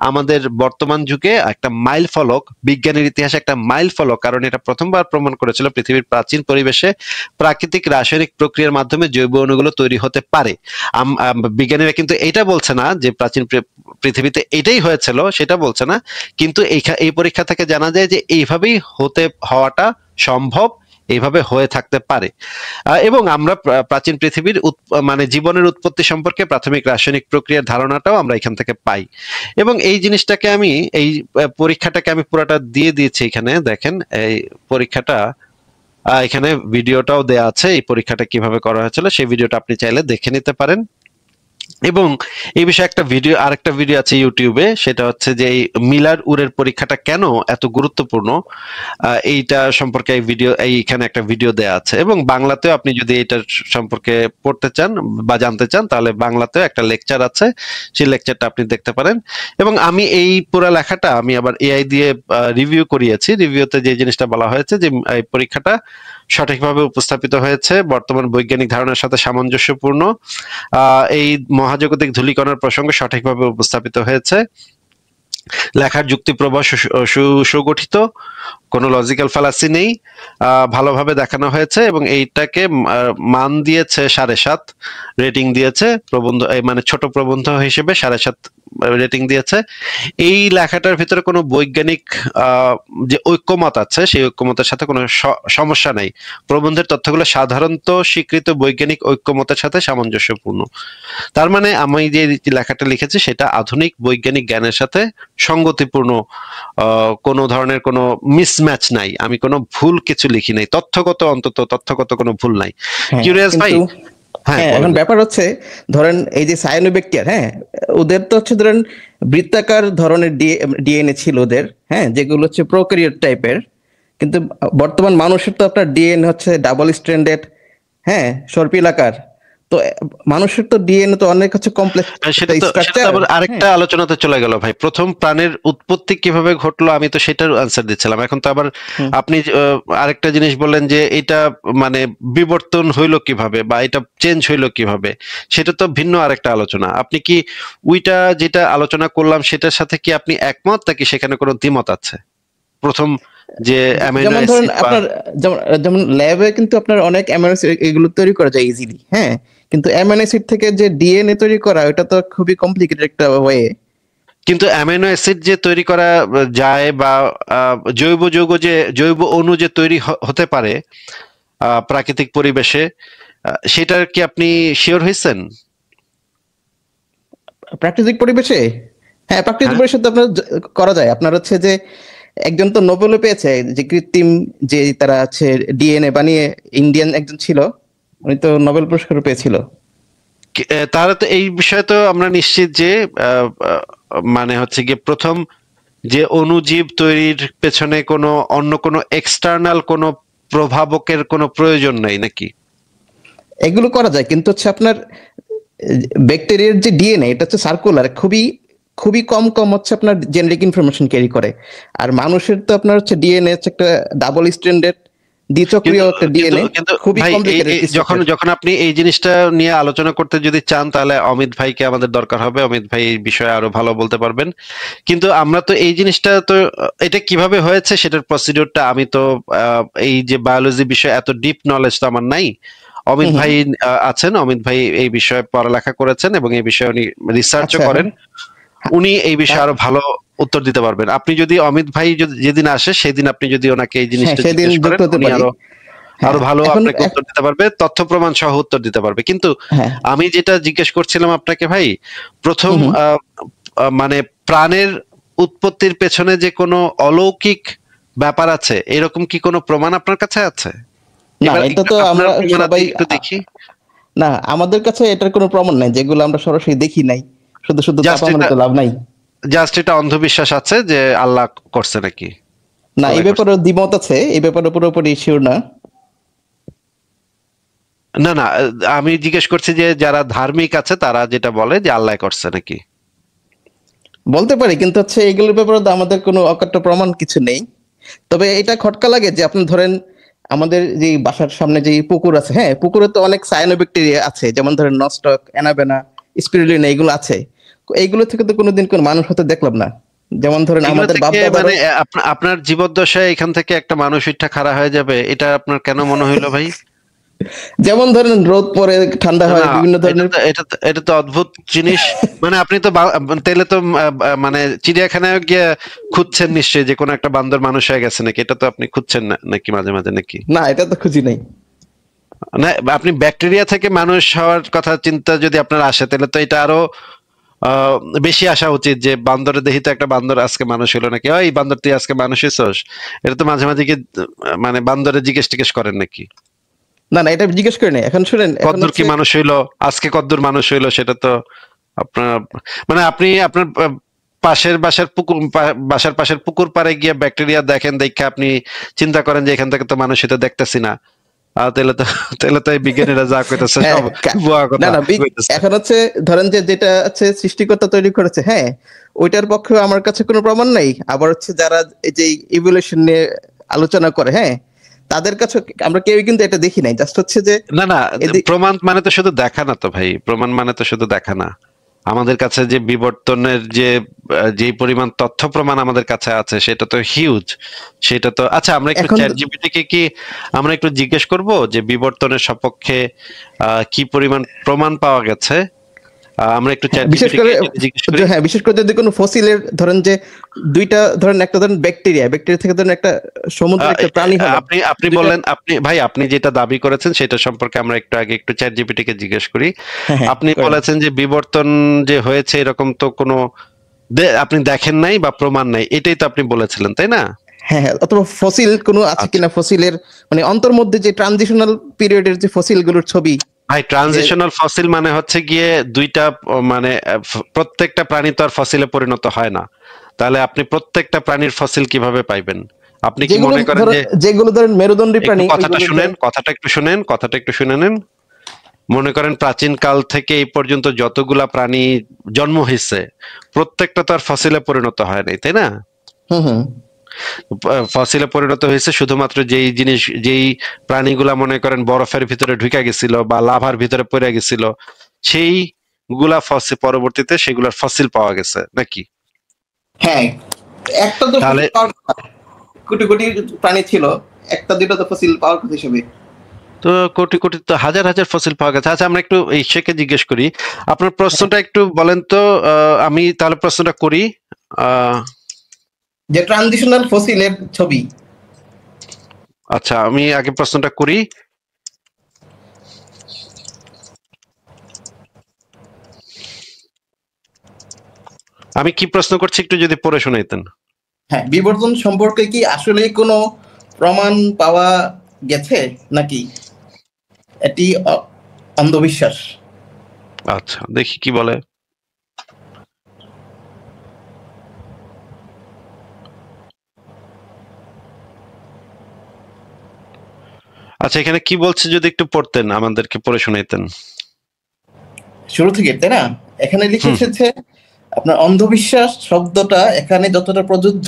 আমাদের বর্তমান যুগে একটা মাইল ফলক, বিজ্ঞানের ইতিহাসে একটা মাইল ফলক, কারণ এটা প্রথমবার প্রমাণ করেছিল পৃথিবীর প্রাচীন পরিবেশে প্রাকৃতিক রাসায়নিক প্রক্রিয়ার মাধ্যমে জৈব অণুগুলো তৈরি হতে পারে। বিজ্ঞানীরা কিন্তু এটা বলছে না যে প্রাচীন পৃথিবীতে এটাই হয়েছিল, সেটা বলছে না, কিন্তু এই পরীক্ষা থেকে জানা যায় যে এইভাবেই হওয়াটা সম্ভব, এইভাবে হয়ে থাকতে পারে। এবং আমরা প্রাচীন পৃথিবীর মানে জীবনের উৎপত্তি সম্পর্কে প্রাথমিক রাসায়নিক প্রক্রিয়ার ধারণাটাও আমরা এখান থেকে পাই। এবং এই জিনিসটাকে এই পরীক্ষাটাকে আমি পুরোটা দিয়ে দিয়েছি। এখানে দেখেন এই পরীক্ষাটা, এখানে ভিডিওটাও দেয়া আছে, এই পরীক্ষাটা কিভাবে করা হয়েছিল সেই ভিডিওটা আপনি চাইলে দেখে নিতে পারেন। এবং এই বিষয়ে আরেকটা ভিডিও আছে ইউটিউবে, সেটা হচ্ছে যে এই মিলার উরের পরীক্ষাটা কেন এত গুরুত্বপূর্ণ, এইটা সম্পর্কে এইখানে একটা ভিডিও দেয়া আছে। এবং বাংলাতেও আপনি যদি এটার সম্পর্কে পড়তে চান বা জানতে চান, তাহলে বাংলাতেও একটা লেকচার আছে, সেই লেকচারটা আপনি দেখতে পারেন। এবং আমি এই পুরা লেখাটা আমি আবার এআই দিয়ে রিভিউ করিয়েছি। রিভিউতে যে জিনিসটা বলা হয়েছে যে এই পরীক্ষাটা সঠিকভাবে উপস্থাপিত হয়েছে, বর্তমান বৈজ্ঞানিক ধারণার সাথে সামঞ্জস্যপূর্ণ, এই মহাজাগতিক ধূলিকণার প্রসঙ্গ সঠিকভাবে উপস্থাপিত হয়েছে, লেখার যুক্তি প্রবাহ সুগঠিত, কোনো লজিক্যাল ফ্যালাসি নেই, ভালোভাবে দেখানো হয়েছে। এবং এইটাকে মান দিয়েছে 7.5, রেটিং দিয়েছে প্রবন্ধ, মানে ছোট প্রবন্ধ হিসেবে 7.5 রেটিং দিয়েছে। এই লেখাটার ভিতরে কোনো বৈজ্ঞানিক যে ঐক্যমত আছে, সেই ঐক্যমতের সাথে কোনো সমস্যা নাই। প্রবন্ধের তথ্যগুলো সাধারণত স্বীকৃত বৈজ্ঞানিক ঐক্যমতের সাথে সামঞ্জস্যপূর্ণ। তার মানে আমি যে লেখাটা লিখেছি সেটা আধুনিক বৈজ্ঞানিক জ্ঞানের সাথে সঙ্গতিপূর্ণ, কোনো ধরনের কোনো মিসম্যাচ নাই, আমি কোনো ভুল কিছু লিখি নাই, তথ্যগত কোনো ভুল নাই। হ্যাঁ, কিউরিয়াস ভাই? কিন্তু হ্যাঁ, হ্যাঁ, এখন ব্যাপার হচ্ছে ধরেন এই যে সায়ানোব্যাকটেরিয়া, হ্যাঁ, ওদের তো হচ্ছে ধরেন বৃত্তাকার ধরনের ডিএনএ ছিল ওদের, হ্যাঁ, যেগুলো হচ্ছে প্রোক্যারিওট টাইপের। কিন্তু বর্তমান মানুষের তো আপনার ডিএনএ হচ্ছে ডাবল স্ট্র্যান্ডেড, হ্যাঁ, সর্পিলাকার। তো মানুষের তো ডিএনএ তো অনেক হচ্ছে কমপ্লেক্স সেটা তো স্ট্রাকচার। আবার আরেকটা আলোচনাতে চলে গেল ভাই। প্রথম প্রাণের উৎপত্তি কিভাবে ঘটলো, আমি তো সেটার আনসার দিচ্ছিলাম। এখন তো আবার আপনি আরেকটা জিনিস বললেন যে এটা মানে বিবর্তন হইলো কিভাবে বা এটা চেঞ্জ হইলো কিভাবে, সেটা তো ভিন্ন আরেকটা আলোচনা। আপনি কি ওইটা যেটা আলোচনা করলাম সেটার সাথে কি আপনি একমত, নাকি সেখানে কোনো দ্বিমত আছে? প্রথম যে অ্যামাইনো যেমন ধরেন অ্যাসিড বা আপনার যেমন যেমন ল্যাবে কিন্তু আপনার অনেক অ্যামাইনো অ্যাসিড এগুলো তৈরি করা যায় ইজিলি, হ্যাঁ, কিন্তু অ্যামাইনো অ্যাসিড থেকে যে ডিএনএ তৈরি করা ওটা তো খুবই কমপ্লিকেটেড একটা ওয়ে। কিন্তু অ্যামাইনো অ্যাসিড যে তৈরি করা যায় বা জৈব অণু যে তৈরি হতে পারে প্রাকৃতিক পরিবেশে, সেটার কি আপনি শিওর হয়েছেন? প্রাকৃতিক পরিবেশে, হ্যাঁ, প্রাকৃতিক হ্যাঁ, পরিবেশে তো আপনার করা যায়। আপনার হচ্ছে যে একজন তো নোবেলও পেয়েছে, যে কৃত্রিম যে তারা হচ্ছে ডিএনএ বানিয়ে, ইন্ডিয়ান একজন ছিল, উনি তো নোবেল পুরস্কারও পেয়েছিল। তাহলে তো এই বিষয়ে তো আমরা নিশ্চিত যে মানে হচ্ছে গিয়ে প্রথম যে অণুজীব তৈরির পেছনে অন্য কোনো এক্সটার্নাল কোনো প্রভাবকের কোনো প্রয়োজন নাই নাকি? এগুলো করা যায়, কিন্তু হচ্ছে আপনার ব্যাকটেরিয়ার যে ডিএনএ এটা হচ্ছে সার্কুলার, খুবই খুবই কম কম হচ্ছে আপনার জেনেটিক ইনফরমেশন ক্যারি করে। আর মানুষের তো আপনার হচ্ছে ডিএনএ হচ্ছে একটা ডাবল স্ট্যান্ডার্ড দ্বিচক্রীয় কিন্তু একটা কিন্তু ডিএনএ, কিন্তু খুবই ভাই কমপ্লিকেটেড যখন স্ট্রাকচার। যখন আপনি এই জিনিসটা নিয়ে আলোচনা করতে যদি চান, তাহলে অমিত ভাইকে আমাদের দরকার হবে। অমিত ভাই এই বিষয়ে আরো ভালো বলতে পারবেন। কিন্তু আমরা তো এই জিনিসটা তো এটা কিভাবে হয়েছে সেটার প্রসিডিউরটা আমি তো এই যে বায়োলজি বিষয়ে এত ডিপ নলেজ তো আমার নাই। অমিত হুম, হুম। ভাই আছেন, অমিত ভাই এই বিষয়ে পড়ালেখা করেছেন এবং এই বিষয়ে উনি রিসার্চও আচ্ছা, করেন। উনি এই বিষয়ে আরো ভালো উত্তর দিতে পারবেন। আপনি যদি অমিত ভাই যেদিন আসে সেদিন আপনি যদি ওনাকে এই হ্যাঁ, জিনিসটা সেদিন জিজ্ঞেস করেন, যুক্ত হতে উনি পারি। আরো আরো হ্যাঁ, ভালো এখন আপনাকে উত্তর দিতে পারবে, তথ্য প্রমাণ সহ উত্তর দিতে পারবে। কিন্তু হ্যাঁ। আমি যেটা জিজ্ঞেস করছিলাম আপনাকে ভাই, প্রথম হুম, হুম। মানে প্রাণের উৎপত্তির পেছনে যে কোনো অলৌকিক ব্যাপার আছে, এরকম কি কোনো প্রমাণ আপনার কাছে আছে? না, এবার এটা একটু তো আপনার আমরা প্রমাণাদি সবাই একটু দেখি। না, আমাদের কাছে এটার কোনো প্রমাণ নাই, যেগুলো আমরা সরাসরি দেখি নাই। শুধু শুধু জাস্ট চাপা মানে এটা তো লাভ নাই। এটা অন্ধবিশ্বাস আছে যে আল্লাহ করছে নাকি? না, এই আল্লাহ করছে? ব্যাপারে দ্বিমত আছে, এই ব্যাপারে পুরোপুরি শিওর না। না না, আমি জিজ্ঞেস করছি যে যারা ধার্মিক আছে তারা যেটা বলে যে আল্লাহ করছে নাকি। বলতে পারি, কিন্তু হচ্ছে এগুলোর ব্যাপারে তো আমাদের কোনো অকাট্য প্রমাণ কিছু নেই। তবে এটা খটকা লাগে যে আপনি ধরেন আমাদের যে বাসার সামনে যে পুকুর আছে, হ্যাঁ, পুকুরে তো অনেক সায়ানোব্যাকটেরিয়া আছে, যেমন ধরেন নস্টক, অ্যানাবেনা, স্পিরুলিনা, এগুলো আছে। এইগুলো থেকে তো কোনোদিন কোনো মানুষ হতে দেখলাম না। যেমন ধরেন এগুলো আমাদের বাপ থেকে দাদারও। মানে আপনার জীবদ্দশায় এখান থেকে একটা মানুষ ইচ্ছা খাড়া হয়ে যাবে, এটা আপনার কেন মনে হইলো ভাই? যেমন ধরেন রোদ পরে, ঠান্ডা না হয়, না, বিভিন্ন এটা ধরনের। তো এটা তো অদ্ভুত জিনিস। মানে আপনি তো তাহলে তো মানে চিড়িয়াখানায় গিয়ে খুঁজছেন নিশ্চয়ই যে কোনো একটা বান্দর মানুষ হয়ে গেছে নাকি, এটা তো আপনি খুঁজছেন না নাকি মাঝে মাঝে নাকি? না, এটা তো খুঁজি নাই। না, আপনি ব্যাকটেরিয়া থেকে মানুষ হওয়ার কথা চিন্তা যদি আপনার আসে, তাহলে তো এটা আরো আহ, বেশি আসা উচিত যে বান্দরের দেখি তো একটা বান্দর আজকে মানুষ হলো নাকি, ওই বান্দর তুই আজকে মানুষ হইছস। এটা তো মাঝে মাঝে কি মানে বান্দরে জিজ্ঞেস টিজ্ঞেস করেন নাকি? না না, এটা জিজ্ঞেস করে নাই, এখন শুনেন, এখন কদ্দূর কি হচ্ছে মানুষ হইলো, আজকে কদ্দূর মানুষ হইলো, সেটা তো আপনার মানে আপনি আপনার পাশের বাসার পাশের পুকুর পাড়ে গিয়ে ব্যাকটেরিয়া দেখেন, দেখে আপনি চিন্তা করেন যে এখান থেকে তো মানুষ এটা দেখতেছি না। তাহলে তো এই বিজ্ঞানীরা যা কইতেছে হ্যাঁ সব ভুয়া না কথা না কইতেছে। এখন হচ্ছে ধরেন যে যেটা হচ্ছে সৃষ্টিকর্তা তৈরি করেছে, হ্যাঁ, ওইটার পক্ষে আমার কাছে কোনো প্রমাণ নাই। আবার হচ্ছে যারা এই যে ইভলিউশন নিয়ে আলোচনা করে, হ্যাঁ, তাদের কাছে আমরা কেউই কিন্তু এটা দেখি নাই, জাস্ট হচ্ছে যে না না, এদিক। প্রমাণ মানে তো শুধু দেখা না তো ভাই, প্রমাণ মানে তো শুধু দেখা না। আমাদের কাছে যে বিবর্তনের যে পরিমাণ তথ্য প্রমাণ আমাদের কাছে আছে সেটা তো হিউজ। সেটা তো আচ্ছা, আমরা একটু এখন চ্যাট জিপিটি কে কি আমরা একটু জিজ্ঞেস করব যে বিবর্তনের সপক্ষে কি পরিমাণ প্রমাণ পাওয়া গেছে? আমরা একটু চ্যাট বিশেষ জিপিটি করে কে যদি জিজ্ঞেস করি। হ্যাঁ, বিশেষ করে যদি কোনো ফসিলের ধরেন যে দুইটা, ধরেন একটা ধরেন ব্যাকটেরিয়া, ব্যাকটেরিয়া থেকে ধরেন একটা সমুদ্রের একটা প্রাণী হলো, আপনি আপনি দুইটা। বললেন, আপনি যেটা দাবি করেছেন সেটা সম্পর্কে আমরা একটু আগে একটু চ্যাট জিপিটি কে জিজ্ঞেস করি। হ্যাঁ হ্যাঁ আপনি করেন। বলেছেন যে বিবর্তন যে হয়েছে এরকম তো কোনো আপনি দেখেন নাই বা প্রমাণ নাই, এটাই তো আপনি বলেছিলেন, তাই না? হ্যাঁ হ্যাঁ, অথবা ফসিল কোনো আছে আচ্ছা কিনা, ফসিলের মানে অন্তর মধ্যে যে ট্রানজিশনাল পিরিয়ডের যে ফসিল গুলোর ছবি। ভাই, যে ট্রানজিশনাল ফসিল মানে হচ্ছে গিয়ে দুইটা মানে প্রত্যেকটা প্রাণী তো আর ফসিলে পরিণত হয় না। তাহলে আপনি প্রত্যেকটা প্রাণীর ফসিল কিভাবে পাইবেন? আপনি কি যেগুলো মনে করেন ধরেন, যে যেগুলো ধরেন মেরুদণ্ডী একটু প্রাণী কথাটা ওইগুলো শুনেন, ধরেন। কথাটা একটু শুনে নেন। মনে করেন প্রাচীন কাল থেকে এই পর্যন্ত যতগুলা প্রাণী জন্ম হয়েছে প্রত্যেকটা তো আর ফসিলে পরিণত হয় নাই, তাই না? হুম হুম। ফসিলে পরিণত হয়েছে শুধুমাত্র যেই প্রাণীগুলা মনে করেন বরফের ভিতরে ঢুকে গেছিল বা লাভার ভিতরে পড়ে গেছিল, সেই গুলা ফসিল পরবর্তীতে সেগুলোর ফসিল পাওয়া গেছে নাকি? হ্যাঁ, একটা তো তাহলে ফসিল পাওয়ার কথা। কোটি কোটি প্রাণী ছিল, একটা দুটো তো ফসিল পাওয়ার কথা হিসেবে। তো কোটি কোটি তো হাজার হাজার ফসিল পাওয়া গেছে। আচ্ছা, আমরা একটু ইসেকে জিজ্ঞেস করি, আপনার হ্যাঁ, প্রশ্নটা একটু বলেন তো। আমি তাহলে প্রশ্নটা করি। আহ, যে ট্রানজিশনাল ফসিলের ছবি। আচ্ছা, আমি আগে প্রশ্নটা করি। আমি কি প্রশ্ন করছি একটু যদি পড়ে শোনাইতেন। হ্যাঁ, বিবর্তন সম্পর্কে কি আসলে কোনো প্রমাণ পাওয়া গেছে, নাকি এটি অন্ধবিশ্বাস? আচ্ছা, দেখি কি বলে। আচ্ছা, এখানে কি বলছে যদি একটু পড়তেন, আমাদেরকে পড়ে শোনাইতেন। শুরু থেকে, তাই না? এখানে লিখে হুম। এসেছে আপনার, অন্ধবিশ্বাস শব্দটা এখানে যতটা প্রযোজ্য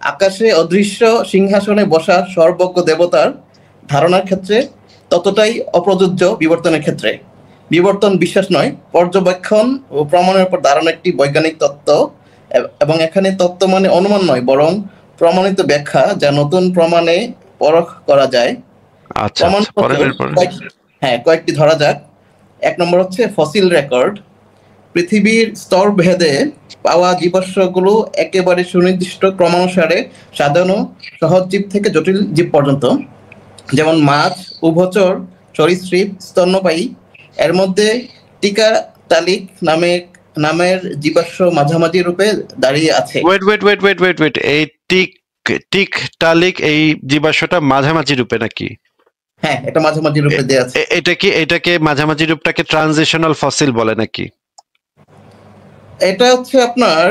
আকাশে অদৃশ্য সিংহাসনে বসা সর্বজ্ঞ দেবতার ধারণার ক্ষেত্রে, ততটাই অপ্রযোজ্য বিবর্তনের ক্ষেত্রে। বিবর্তন বিশ্বাস নয়, পর্যবেক্ষণ ও প্রমাণের উপর দাঁড়ানো একটি বৈজ্ঞানিক তত্ত্ব। এবং এখানে তত্ত্ব মানে অনুমান নয়, বরং প্রমাণিত ব্যাখ্যা, যা নতুন প্রমাণে পরখ করা যায়। আচ্ছা আচ্ছা, প্রমাণপত্র পরেন এরপরে। হ্যাঁ, কয়েকটি ধরা যাক। এক নম্বর হচ্ছে ফসিল রেকর্ড। পৃথিবীর স্তর ভেদে পাওয়া জীবাশ্মগুলো একেবারে সুনির্দিষ্ট ক্রমানুসারে সাজানো, সহজ জীব থেকে জটিল জীব পর্যন্ত, যেমন মাছ, উভচর, সরীসৃপ, স্তন্যপায়ী। এর মধ্যে টিকা তালিক নামের জীবাশ্ম মাঝামাঝি রূপে দাঁড়িয়ে আছে। ওয়েট, এই টিক টিক টালিক এই জীবাশ্মটা মাঝামাঝি রূপে নাকি? হ্যাঁ, এটা মাঝামাঝি রূপে দেয়া আছে। এটাকে মাঝামাঝি রূপটাকে ট্রানজিশনাল ফসিল বলে নাকি? এটা হচ্ছে আপনার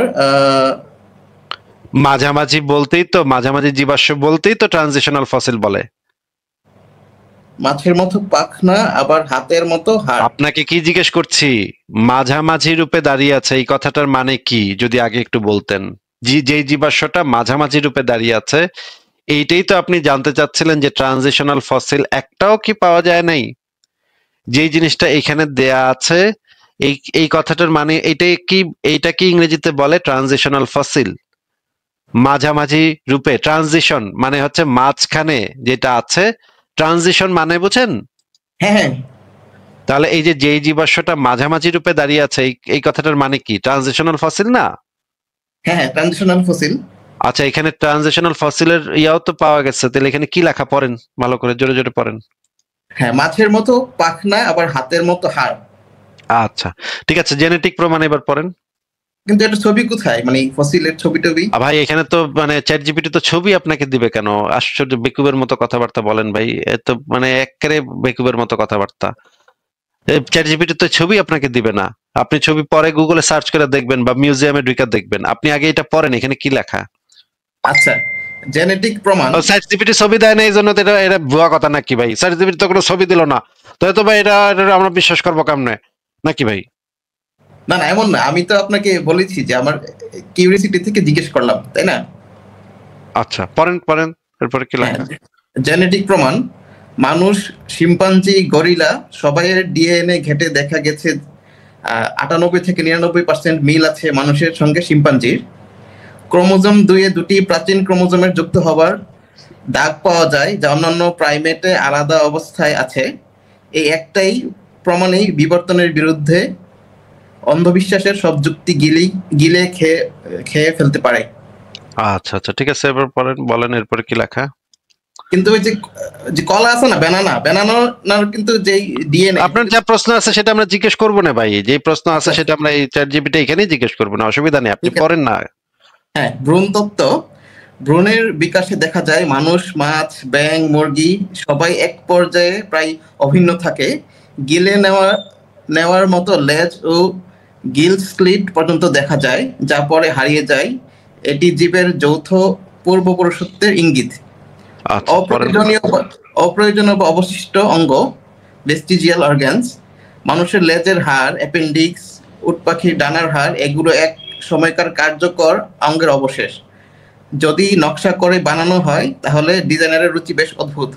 মাঝামাঝি জীবাশ্ম বলতেই তো ট্রানজিশনাল ফসিল বলে। মাছের মতো পাখনা, আবার হাতের মতো হাড়। আপনাকে কি জিজ্ঞেস করছি? মাঝামাঝি রূপে দাঁড়িয়ে আছে এই কথাটার মানে কি যদি আগে একটু বলতেন। যেই জীবাশ্মটা মাঝামাঝি রূপে দাঁড়িয়ে আছে, এইটাই তো আপনি জানতে চাচ্ছিলেন যে ট্রানজিশনাল ফসিল একটাও কি পাওয়া যায় নাই? যেই জিনিসটা এখানে দেয়া আছে, এই এই কথাটার মানে এইটা কি ইংরেজিতে বলে ট্রানজিশনাল ফসিল? মাঝামাঝি রূপে, ট্রানজিশন মানে হচ্ছে মাঝখানে যেটা আছে, ট্রানজিশন মানে বুঝেন? হ্যাঁ হ্যাঁ তাহলে এই যে যেই জীবাশ্মটা মাঝামাঝি রূপে দাঁড়িয়ে আছে, এই কথাটার মানে কি ট্রানজিশনাল ফসিল না? হ্যাঁ হ্যাঁ, ট্রানজিশনাল ফসিল। আচ্ছা, এখানে ট্রানজিশনাল ফসিলের ইয়াও তো পাওয়া গেছে, তাহলে এখানে কি লেখা পড়েন, ভালো করে জোরে জোরে পড়েন। হ্যাঁ, মাছের মতো পাখনা, আবার হাতের মতো হাড়। আচ্ছা, ঠিক আছে, জেনেটিক প্রমাণ এবার পড়েন। কিন্তু এটা ছবি কোথায়, মানে ফসিলের ছবি টবি? ভাই এখানে তো মানে চ্যাট জিপিটি তো ছবি আপনাকে দিবে কেন? আশ্চর্য, বেকুবের মতো কথাবার্তা বলেন ভাই, এ তো মানে একেবারে বেকুবের মতো কথাবার্তা। চ্যাট জিপিটি তো ছবি আপনাকে দিবে না। আপনি ছবি পরে গুগলে সার্চ করে দেখবেন বা মিউজিয়ামে ঢুকে দেখবেন। আপনি আগে এটা পড়েন, এখানে কি লেখা। আচ্ছা, জেনেটিক প্রমাণ। ও চ্যাট জিপিটি ছবি দেয় না এই জন্য তো এটা এটা ভুয়া কথা নাকি ভাই? চ্যাট জিপিটি তো কোনো ছবি দিল না, তো ভাই এটা আমরা বিশ্বাস করবো কেমনে নাকি ভাই? না না, এমন না, আমি তো আপনাকে বলেছি যে আমার কিউরিয়াসিটি থেকে জিজ্ঞেস করলাম, তাই না? আচ্ছা, পড়েন পড়েন, এরপরে কি হ্যাঁ, লেখা? জেনেটিক প্রমাণ। মানুষ, শিম্পাঞ্জি, গরিলা সবাইয়ের ডিএনএ ঘেটে দেখা গেছে 98 থেকে 99% মিল আছে মানুষের সঙ্গে শিম্পাঞ্জির। ক্রোমোজোম 2-এ দুটি প্রাচীন ক্রোমোজোমের যুক্ত হবার দাগ পাওয়া যায়, যা অন্যান্য প্রাইমেটে আলাদা অবস্থায় আছে। এই একটাই প্রমাণেই বিবর্তনের বিরুদ্ধে অন্ধবিশ্বাসের সব যুক্তি গিলে খেয়ে খেয়ে ফেলতে পারে। আচ্ছা আচ্ছা, ঠিক আছে, এবার পড়েন, বলেন এরপরে কি লেখা। কিন্তু ওই যে যে কলা আছে না, ব্যানানার কিন্তু যেই ডিএনএ। আপনার যা প্রশ্ন আছে সেটা আমরা জিজ্ঞেস করবো না ভাই, যে প্রশ্ন আছে সেটা আমরা এই চ্যাট জিপিটি এখানেই জিজ্ঞেস করবো না, অসুবিধা নেই, আপনি পড়েন না। হ্যাঁ, ভ্রূণতত্ত্ব। ভ্রূণের বিকাশে দেখা যায় মানুষ, মাছ, ব্যাঙ, মুরগি সবাই এক পর্যায়ে প্রায় অভিন্ন থাকে। গিলে নেওয়ার মতো লেজ ও গিল স্লিট পর্যন্ত দেখা যায়, যা পরে হারিয়ে যায়। এটি জীবের যৌথ পূর্বপুরুষত্বের ইঙ্গিত। আচ্ছা, পড়েন। অপ্রয়োজনীয় বা অবশিষ্ট অঙ্গ, ভেস্টিজিয়াল অর্গানস। মানুষের লেজের হাড়, অ্যাপেন্ডিক্স, উট পাখির ডানার হাড়, এগুলো এক সময়কার কার্যকর অঙ্গের অবশেষ। যদি নকশা করে বানানো হয় তাহলে ডিজাইনারের রুচি বেশ অদ্ভুত।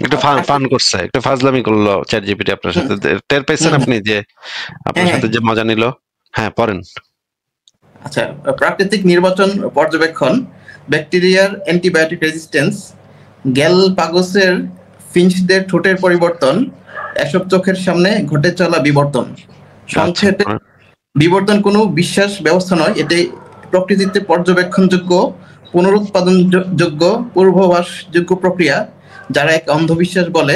একটু ফান করছে, একটু ফাজলামি করলো চ্যাট জিপিটি আপনার সাথে, টের পাইছেন আপনি যে আপনার হ্যাঁ, সাথে যে মজা নিল? হ্যাঁ, পড়েন। আচ্ছা, প্রাকৃতিক নির্বাচন পর্যবেক্ষণ। ব্যাকটেরিয়ার অ্যান্টিবায়োটিক রেজিস্ট্যান্স, গ্যালপাগোসের ফিঞ্চদের ঠোঁটের পরিবর্তন, এসব চোখের সামনে ঘটে চলা বিবর্তন। আচ্ছা, সংক্ষেপে, পড়েন। বিবর্তন কোনো বিশ্বাস ব্যবস্থা নয়, এটি প্রকৃতিতে পর্যবেক্ষণযোগ্য, পুনরুৎপাদনযোগ্য, পূর্বাভাসযোগ্য প্রক্রিয়া। যারা এক অন্ধবিশ্বাস বলে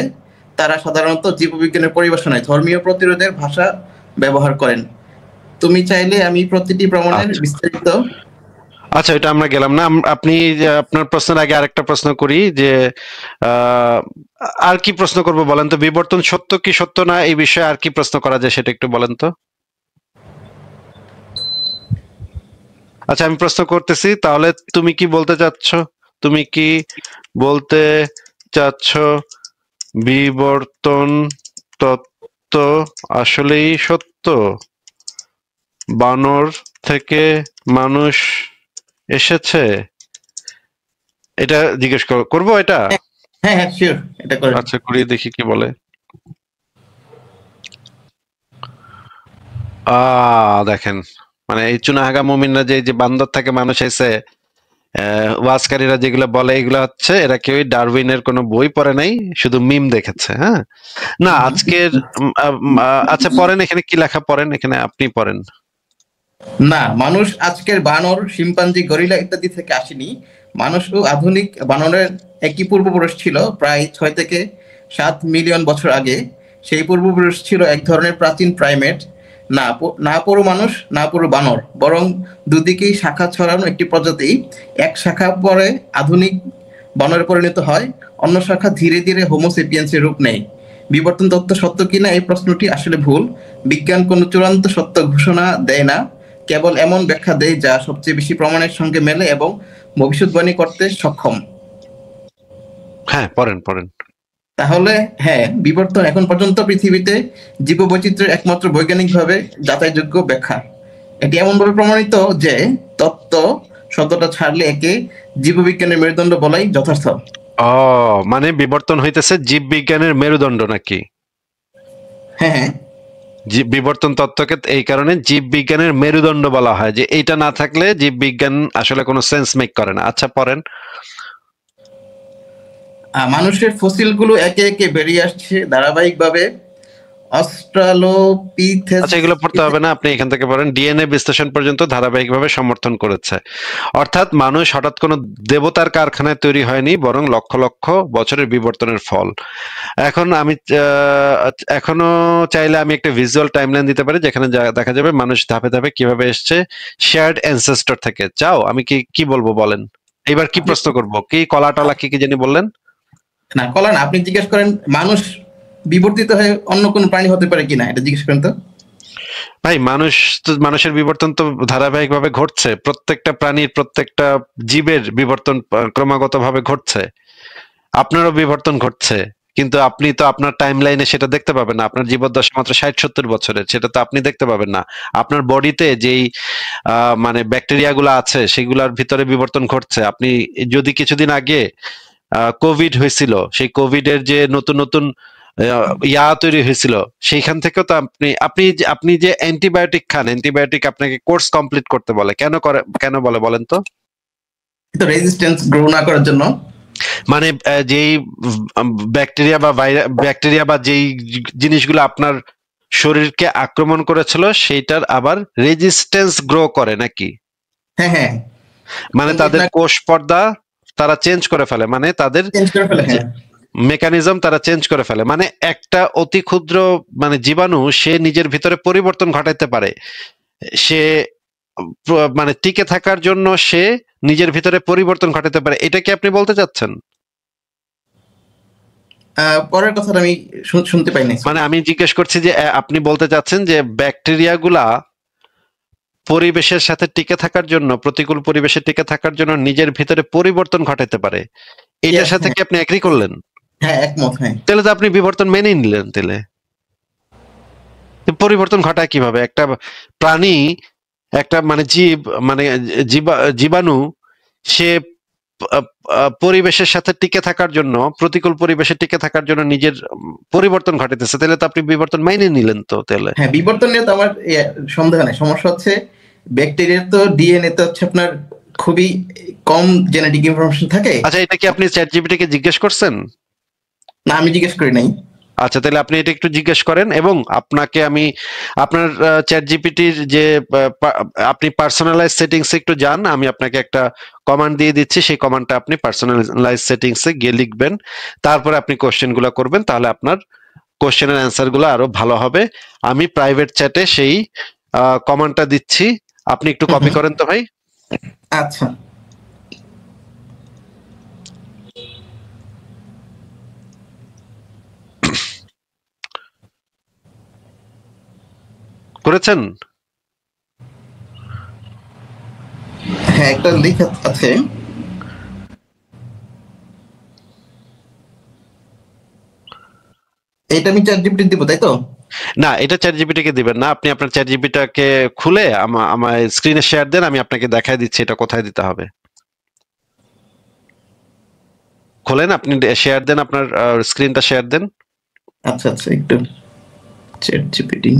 তারা সাধারণত জীববিজ্ঞানের পরিভাষায় ধর্মীয় প্রতিরোধের ভাষা ব্যবহার করেন। তুমি চাইলে আমি প্রতিটি প্রমাণের আচ্ছা বিস্তারিত। আচ্ছা, এটা আমরা গেলাম না। আপনি আপনার প্রশ্নের আগে আরেকটা প্রশ্ন করি যে আহ, আর কি প্রশ্ন করবো বলেন তো? বিবর্তন সত্য কি সত্য না এই বিষয়ে আর কি প্রশ্ন করা যায় সেটা একটু বলেন তো। আচ্ছা, আমি প্রশ্ন করতেছি তাহলে, তুমি কি বলতে চাচ্ছ? তুমি কি বলতে চাচ্ছ বিবর্তন তত্ত্ব আসলেই সত্য? বানর থেকে মানুষ এসেছে? এটা জিজ্ঞেস করবো এটা? হ্যাঁ হ্যাঁ হ্যাঁ, শিওর, এটা করেন। আচ্ছা, করিয়ে দেখি কি বলে। দেখেন, মানে এই চুনাহাগা মুমিনরা যে যে বান্দর থেকে মানুষ এসে ওয়াজকারীরা যেগুলো বলে এগুলো হচ্ছে এরা কেউই ডারউইনের কোনো বই পড়ে নাই, শুধু মিম দেখেছে। হ্যাঁ, না আজকের আচ্ছা, পড়েন এখানে কি লেখা, পড়েন এখানে, আপনি পড়েন। না, মানুষ আজকের বানর, শিম্পাঞ্জি, গরিলা ইত্যাদি থেকে আসেনি। মানুষ ও আধুনিক বানরের একই পূর্বপুরুষ ছিল প্রায় 6 থেকে 7 মিলিয়ন বছর আগে। সেই পূর্বপুরুষ ছিল এক ধরনের প্রাচীন প্রাইমেট, না পুরো মানুষ, না পুরো বানর, বরং দুদিকেই শাখা ছড়ানো একটি প্রজাতি। এক শাখা পরে আধুনিক বানরে পরিণত হয়, অন্য শাখা ধীরে ধীরে হোমো সেপিয়েন্সের রূপ নেয়। বিবর্তন তত্ত্ব সত্য কিনা এই প্রশ্নটি আসলে ভুল। বিজ্ঞান কোনো চূড়ান্ত সত্য ঘোষণা দেয় না, কেবল এমন ব্যাখ্যা দেয় যা সবচেয়ে বেশি প্রমাণের সঙ্গে মেলে এবং ভবিষ্যৎবাণী করতে সক্ষম। হ্যাঁ, পড়েন পড়েন। তাহলে হ্যাঁ, বিবর্তন এখন পর্যন্ত পৃথিবীতে জীববৈচিত্র্যের একমাত্র বৈজ্ঞানিকভাবে যাচাইযোগ্য ব্যাখ্যা। এটি এমনভাবে প্রমাণিত যে তত্ত্ব শব্দটা ছাড়লে একে জীববিজ্ঞানের মেরুদণ্ড বলাই যথার্থ। ও, মানে বিবর্তন হইতেছে জীববিজ্ঞানের মেরুদণ্ড নাকি? হ্যাঁ হ্যাঁ, বিবর্তন তত্ত্বকে এই কারণে জীববিজ্ঞানের মেরুদণ্ড বলা হয়, যে এইটা না থাকলে জীববিজ্ঞান আসলে কোনো সেন্স মেক করে না। আচ্ছা, পড়েন। মানুষের ফসিলগুলো একে একে বেরিয়ে আসছে ধারাবাহিকভাবে অস্ট্রালোপিথেস। আচ্ছা, এগুলো পড়তে হবে না, আপনি এখান থেকে পড়েন। ডিএনএ বিশ্লেষণ পর্যন্ত ধারাবাহিকভাবে সমর্থন করেছে, অর্থাৎ মানুষ হঠাৎ কোনো দেবতার কারখানায় তৈরি হয়নি, বরং লক্ষ লক্ষ বছরের বিবর্তনের ফল। এখন আমি এখনো চাইলে আমি একটা ভিজুয়াল টাইমলাইন দিতে পারি, যেখানে দেখা যাবে মানুষ ধাপে ধাপে কিভাবে এসছে শেয়ার্ড অ্যানসেস্টর থেকে। চাও আমি কি কি বলবো বলেন? এবার কি আপনি প্রশ্ন করব? কি কলা টলা কি কি জানি বললেন? না কলা না, আপনি জিজ্ঞেস করেন মানুষ বিবর্তিত হয়ে অন্য কোনো প্রাণী হতে পারে কিনা, এটা জিজ্ঞেস করেন তো। ভাই, মানুষের বিবর্তন তো ধারাবাহিকভাবে ঘটছে, প্রত্যেকটা প্রাণীর প্রত্যেকটা জীবের বিবর্তন ক্রমাগতভাবে ঘটছে। আপনারও বিবর্তন ঘটছে, কিন্তু আপনি তো আপনার টাইম লাইনে সেটা দেখতে পাবেন না। আপনার জীবদ্দশা মাত্র 60-70 বছরের, সেটা তো আপনি দেখতে পাবেন না। আপনার বডিতে যেই মানে ব্যাকটেরিয়া গুলো আছে সেগুলোর ভিতরে বিবর্তন ঘটছে। আপনি যদি কিছুদিন আগে কোভিড হয়েছিল, সেই কোভিড এর যে নতুন নতুন তৈরি হয়েছিল, সেইখান থেকেও তো আপনি যে অ্যান্টিবায়োটিক খান, অ্যান্টিবায়োটিক আপনাকে কোর্স কমপ্লিট করতে বলে, কেন বলে বলেন তো? তো রেজিস্ট্যান্স গ্রো না করার জন্য। মানে যেই ব্যাকটেরিয়া বা যেই জিনিসগুলো আপনার শরীরকে আক্রমণ করেছিল, সেইটার আবার রেজিস্ট্যান্স গ্রো করে নাকি? হ্যাঁ হ্যাঁ, মানে তাদের কোষ পর্দা তারা চেঞ্জ করে ফেলে, মানে তাদের চেঞ্জ করে ফেলে, হ্যাঁ। মেকানিজম তারা চেঞ্জ করে ফেলে। মানে একটা অতি ক্ষুদ্র মানে জীবাণু সে নিজের ভিতরে পরিবর্তন ঘটাইতে পারে। সে মানে টিকে থাকার জন্য সে নিজের ভিতরে পরিবর্তন ঘটাতে পারে, এটা কি আপনি বলতে চাচ্ছেন? পরের কথাটা আমি শুনতে পাই নাই। মানে আমি জিজ্ঞেস করছি যে আপনি বলতে চাচ্ছেন যে ব্যাকটেরিয়া গুলা পরিবেশের সাথে টিকে থাকার জন্য, প্রতিকূল পরিবেশে টিকে থাকার জন্য নিজের ভিতরে পরিবর্তন ঘটাতে পারে, এটার সাথে কি আপনি এগ্রি করলেন? হ্যাঁ, একমত, হ্যাঁ। তাহলে তো আপনি বিবর্তন মেনে নিলেন। তাহলে পরিবর্তন ঘটায় কিভাবে একটা প্রাণী, একটা মানে মানে জীবাণু, সে পরিবেশের সাথে টিকে থাকার জন্য, প্রতিকূল পরিবেশে টিকে থাকার জন্য নিজের পরিবর্তন ঘটাইতেছে, তাহলে তো আপনি বিবর্তন মেনে নিলেন তো তাহলে। হ্যাঁ, বিবর্তন নিয়ে তো আমার সন্দেহ নেই। সমস্যা হচ্ছে ব্যাকটেরিয়ার তো ডিএনএ তো হচ্ছে আপনার খুবই কম জেনেটিক ইনফরমেশন থাকে। আচ্ছা, এটা কি আপনি চ্যাট জিপিটি কে জিজ্ঞেস করছেন? না, আমি জিজ্ঞেস করি নাই। আচ্ছা, তাহলে আপনি এটা একটু জিজ্ঞেস করেন, এবং আপনাকে আমি আপনার চ্যাট জিপিটির যে আপনি পার্সোনালাইজ সেটিংস একটু যান, আমি আপনাকে একটা কমান্ড দিয়ে দিচ্ছি, সেই কমান্ডটা আপনি পার্সোনালাইজ সেটিংসে গিয়ে লিখবেন, তারপরে আপনি কোশ্চেন গুলো করবেন, তাহলে আপনার কোশ্চেনের অ্যান্সার গুলো আরো ভালো হবে। আমি প্রাইভেট চ্যাটে সেই কমান্ডটা দিচ্ছি, আপনি একটু কপি করেন তো ভাই। আচ্ছা, করেছেন? হ্যাঁ, একটা লিঙ্ক আছে। এটা আমি চ্যাট জিপিটি দিব, তাই তো? না, এটা চ্যাট জিপিটি কে দিবেন না, আপনি আপনার চ্যাট জিপিটাকে খুলে আমার স্ক্রিনে শেয়ার দেন, আমি আপনাকে দেখাই দিচ্ছি এটা কোথায় দিতে হবে। খোলেন, আপনি শেয়ার দেন, আপনার স্ক্রিনটা শেয়ার দেন। আচ্ছা আচ্ছা, একটু চ্যাট জিপিটি।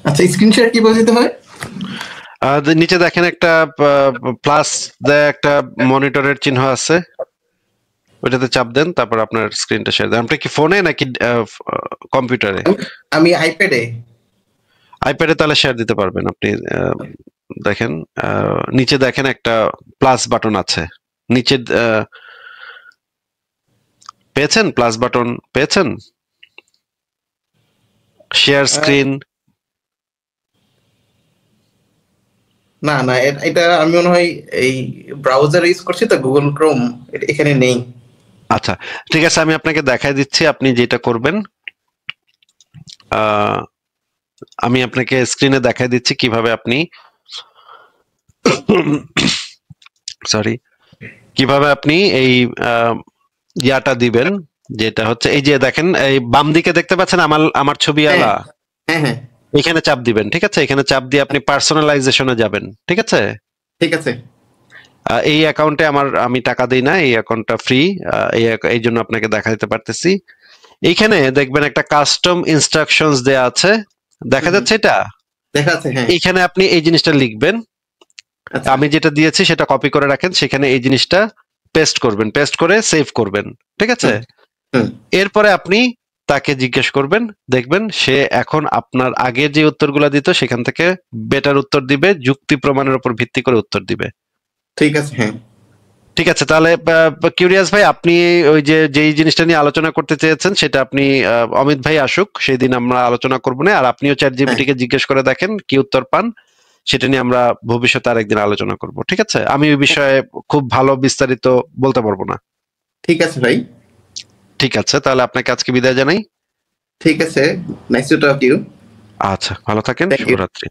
আচ্ছা, স্ক্রিন শেয়ার কিভাবে দিতে হয়? নিচে দেখেন একটা প্লাস দেয়, একটা মনিটরের চিহ্ন আছে, ওইটাতে চাপ দেন, তারপর আপনার স্ক্রিনটা শেয়ার দেন। আপনি কি ফোনে নাকি কম্পিউটারে? আমি আইপ্যাডে। আইপ্যাডে তাহলে শেয়ার দিতে পারবেন আপনি। দেখেন নিচে দেখেন একটা প্লাস বাটন আছে নিচে, পেয়েছেন? প্লাস বাটন পেয়েছেন? Share screen. না না, এটা আমি মনে হয় এই ব্রাউজার ইউজ করছি তো, গুগল ক্রোম, এখানে নেই। আচ্ছা, ঠিক আছে, আমি আপনাকে দেখাই দিচ্ছি আপনি যেটা করবেন। আমি আপনাকে স্ক্রিনে দেখাই দিচ্ছি কিভাবে আপনি সরি, কিভাবে আপনি এই ইয়াটা দিবেন, যেটা হচ্ছে এই যে দেখেন, এই বাম দিকে দেখতে পাচ্ছেন আমার ছবি আলা, হ্যাঁ হ্যাঁ, এখানে চাপ দিবেন। ঠিক আছে, এখানে চাপ দিয়ে আপনি পার্সোনালাইজেশনে যাবেন। ঠিক আছে, ঠিক আছে। এই অ্যাকাউন্টে আমি টাকা দিই না, এই অ্যাকাউন্টটা ফ্রি। এই জন্য আপনাকে দেখা দিতে পারতেছি। এইখানে দেখবেন একটা কাস্টম ইনস্ট্রাকশনস দেয়া আছে, দেখা হুম, যাচ্ছে এটা? দেখা আছে, হ্যাঁ। এইখানে আপনি এই জিনিসটা লিখবেন। আচ্ছা। আমি যেটা দিয়েছি সেটা কপি করে রাখেন, সেখানে এই জিনিসটা পেস্ট করবেন, পেস্ট করে সেভ করবেন, ঠিক আছে? হুম, হুম, এরপরে আপনি তাকে জিজ্ঞেস করবেন, দেখবেন সে এখন আপনার আগের যে উত্তরগুলো দিত সেখান থেকে বেটার উত্তর দিবে, যুক্তি প্রমাণের উপর ভিত্তি করে উত্তর দিবে। ঠিক আছে, হ্যাঁ। ঠিক আছে, তাহলে কিউরিয়াস ভাই, আপনি ওই যে যেই জিনিসটা নিয়ে আলোচনা করতে চেয়েছেন সেটা আপনি অমিত ভাই আসুক, সেই দিন আমরা আলোচনা করবো না। আর আপনিও চ্যাট হ্যাঁ, জিপিটি কে জিজ্ঞেস করে দেখেন কি উত্তর পান, সেটা নিয়ে আমরা ভবিষ্যতে আরেকদিন আলোচনা করব, ঠিক আছে? আমি ওই বিষয়ে খুব ভালো বিস্তারিত বলতে পারবো না। ঠিক আছে ভাই। ঠিক আছে, তাহলে আপনাকে আজকে বিদায় জানাই। ঠিক আছে। Nice to talk you. আচ্ছা, ভালো থাকেন, থ্যাংক ইউ। শুভরাত্রি।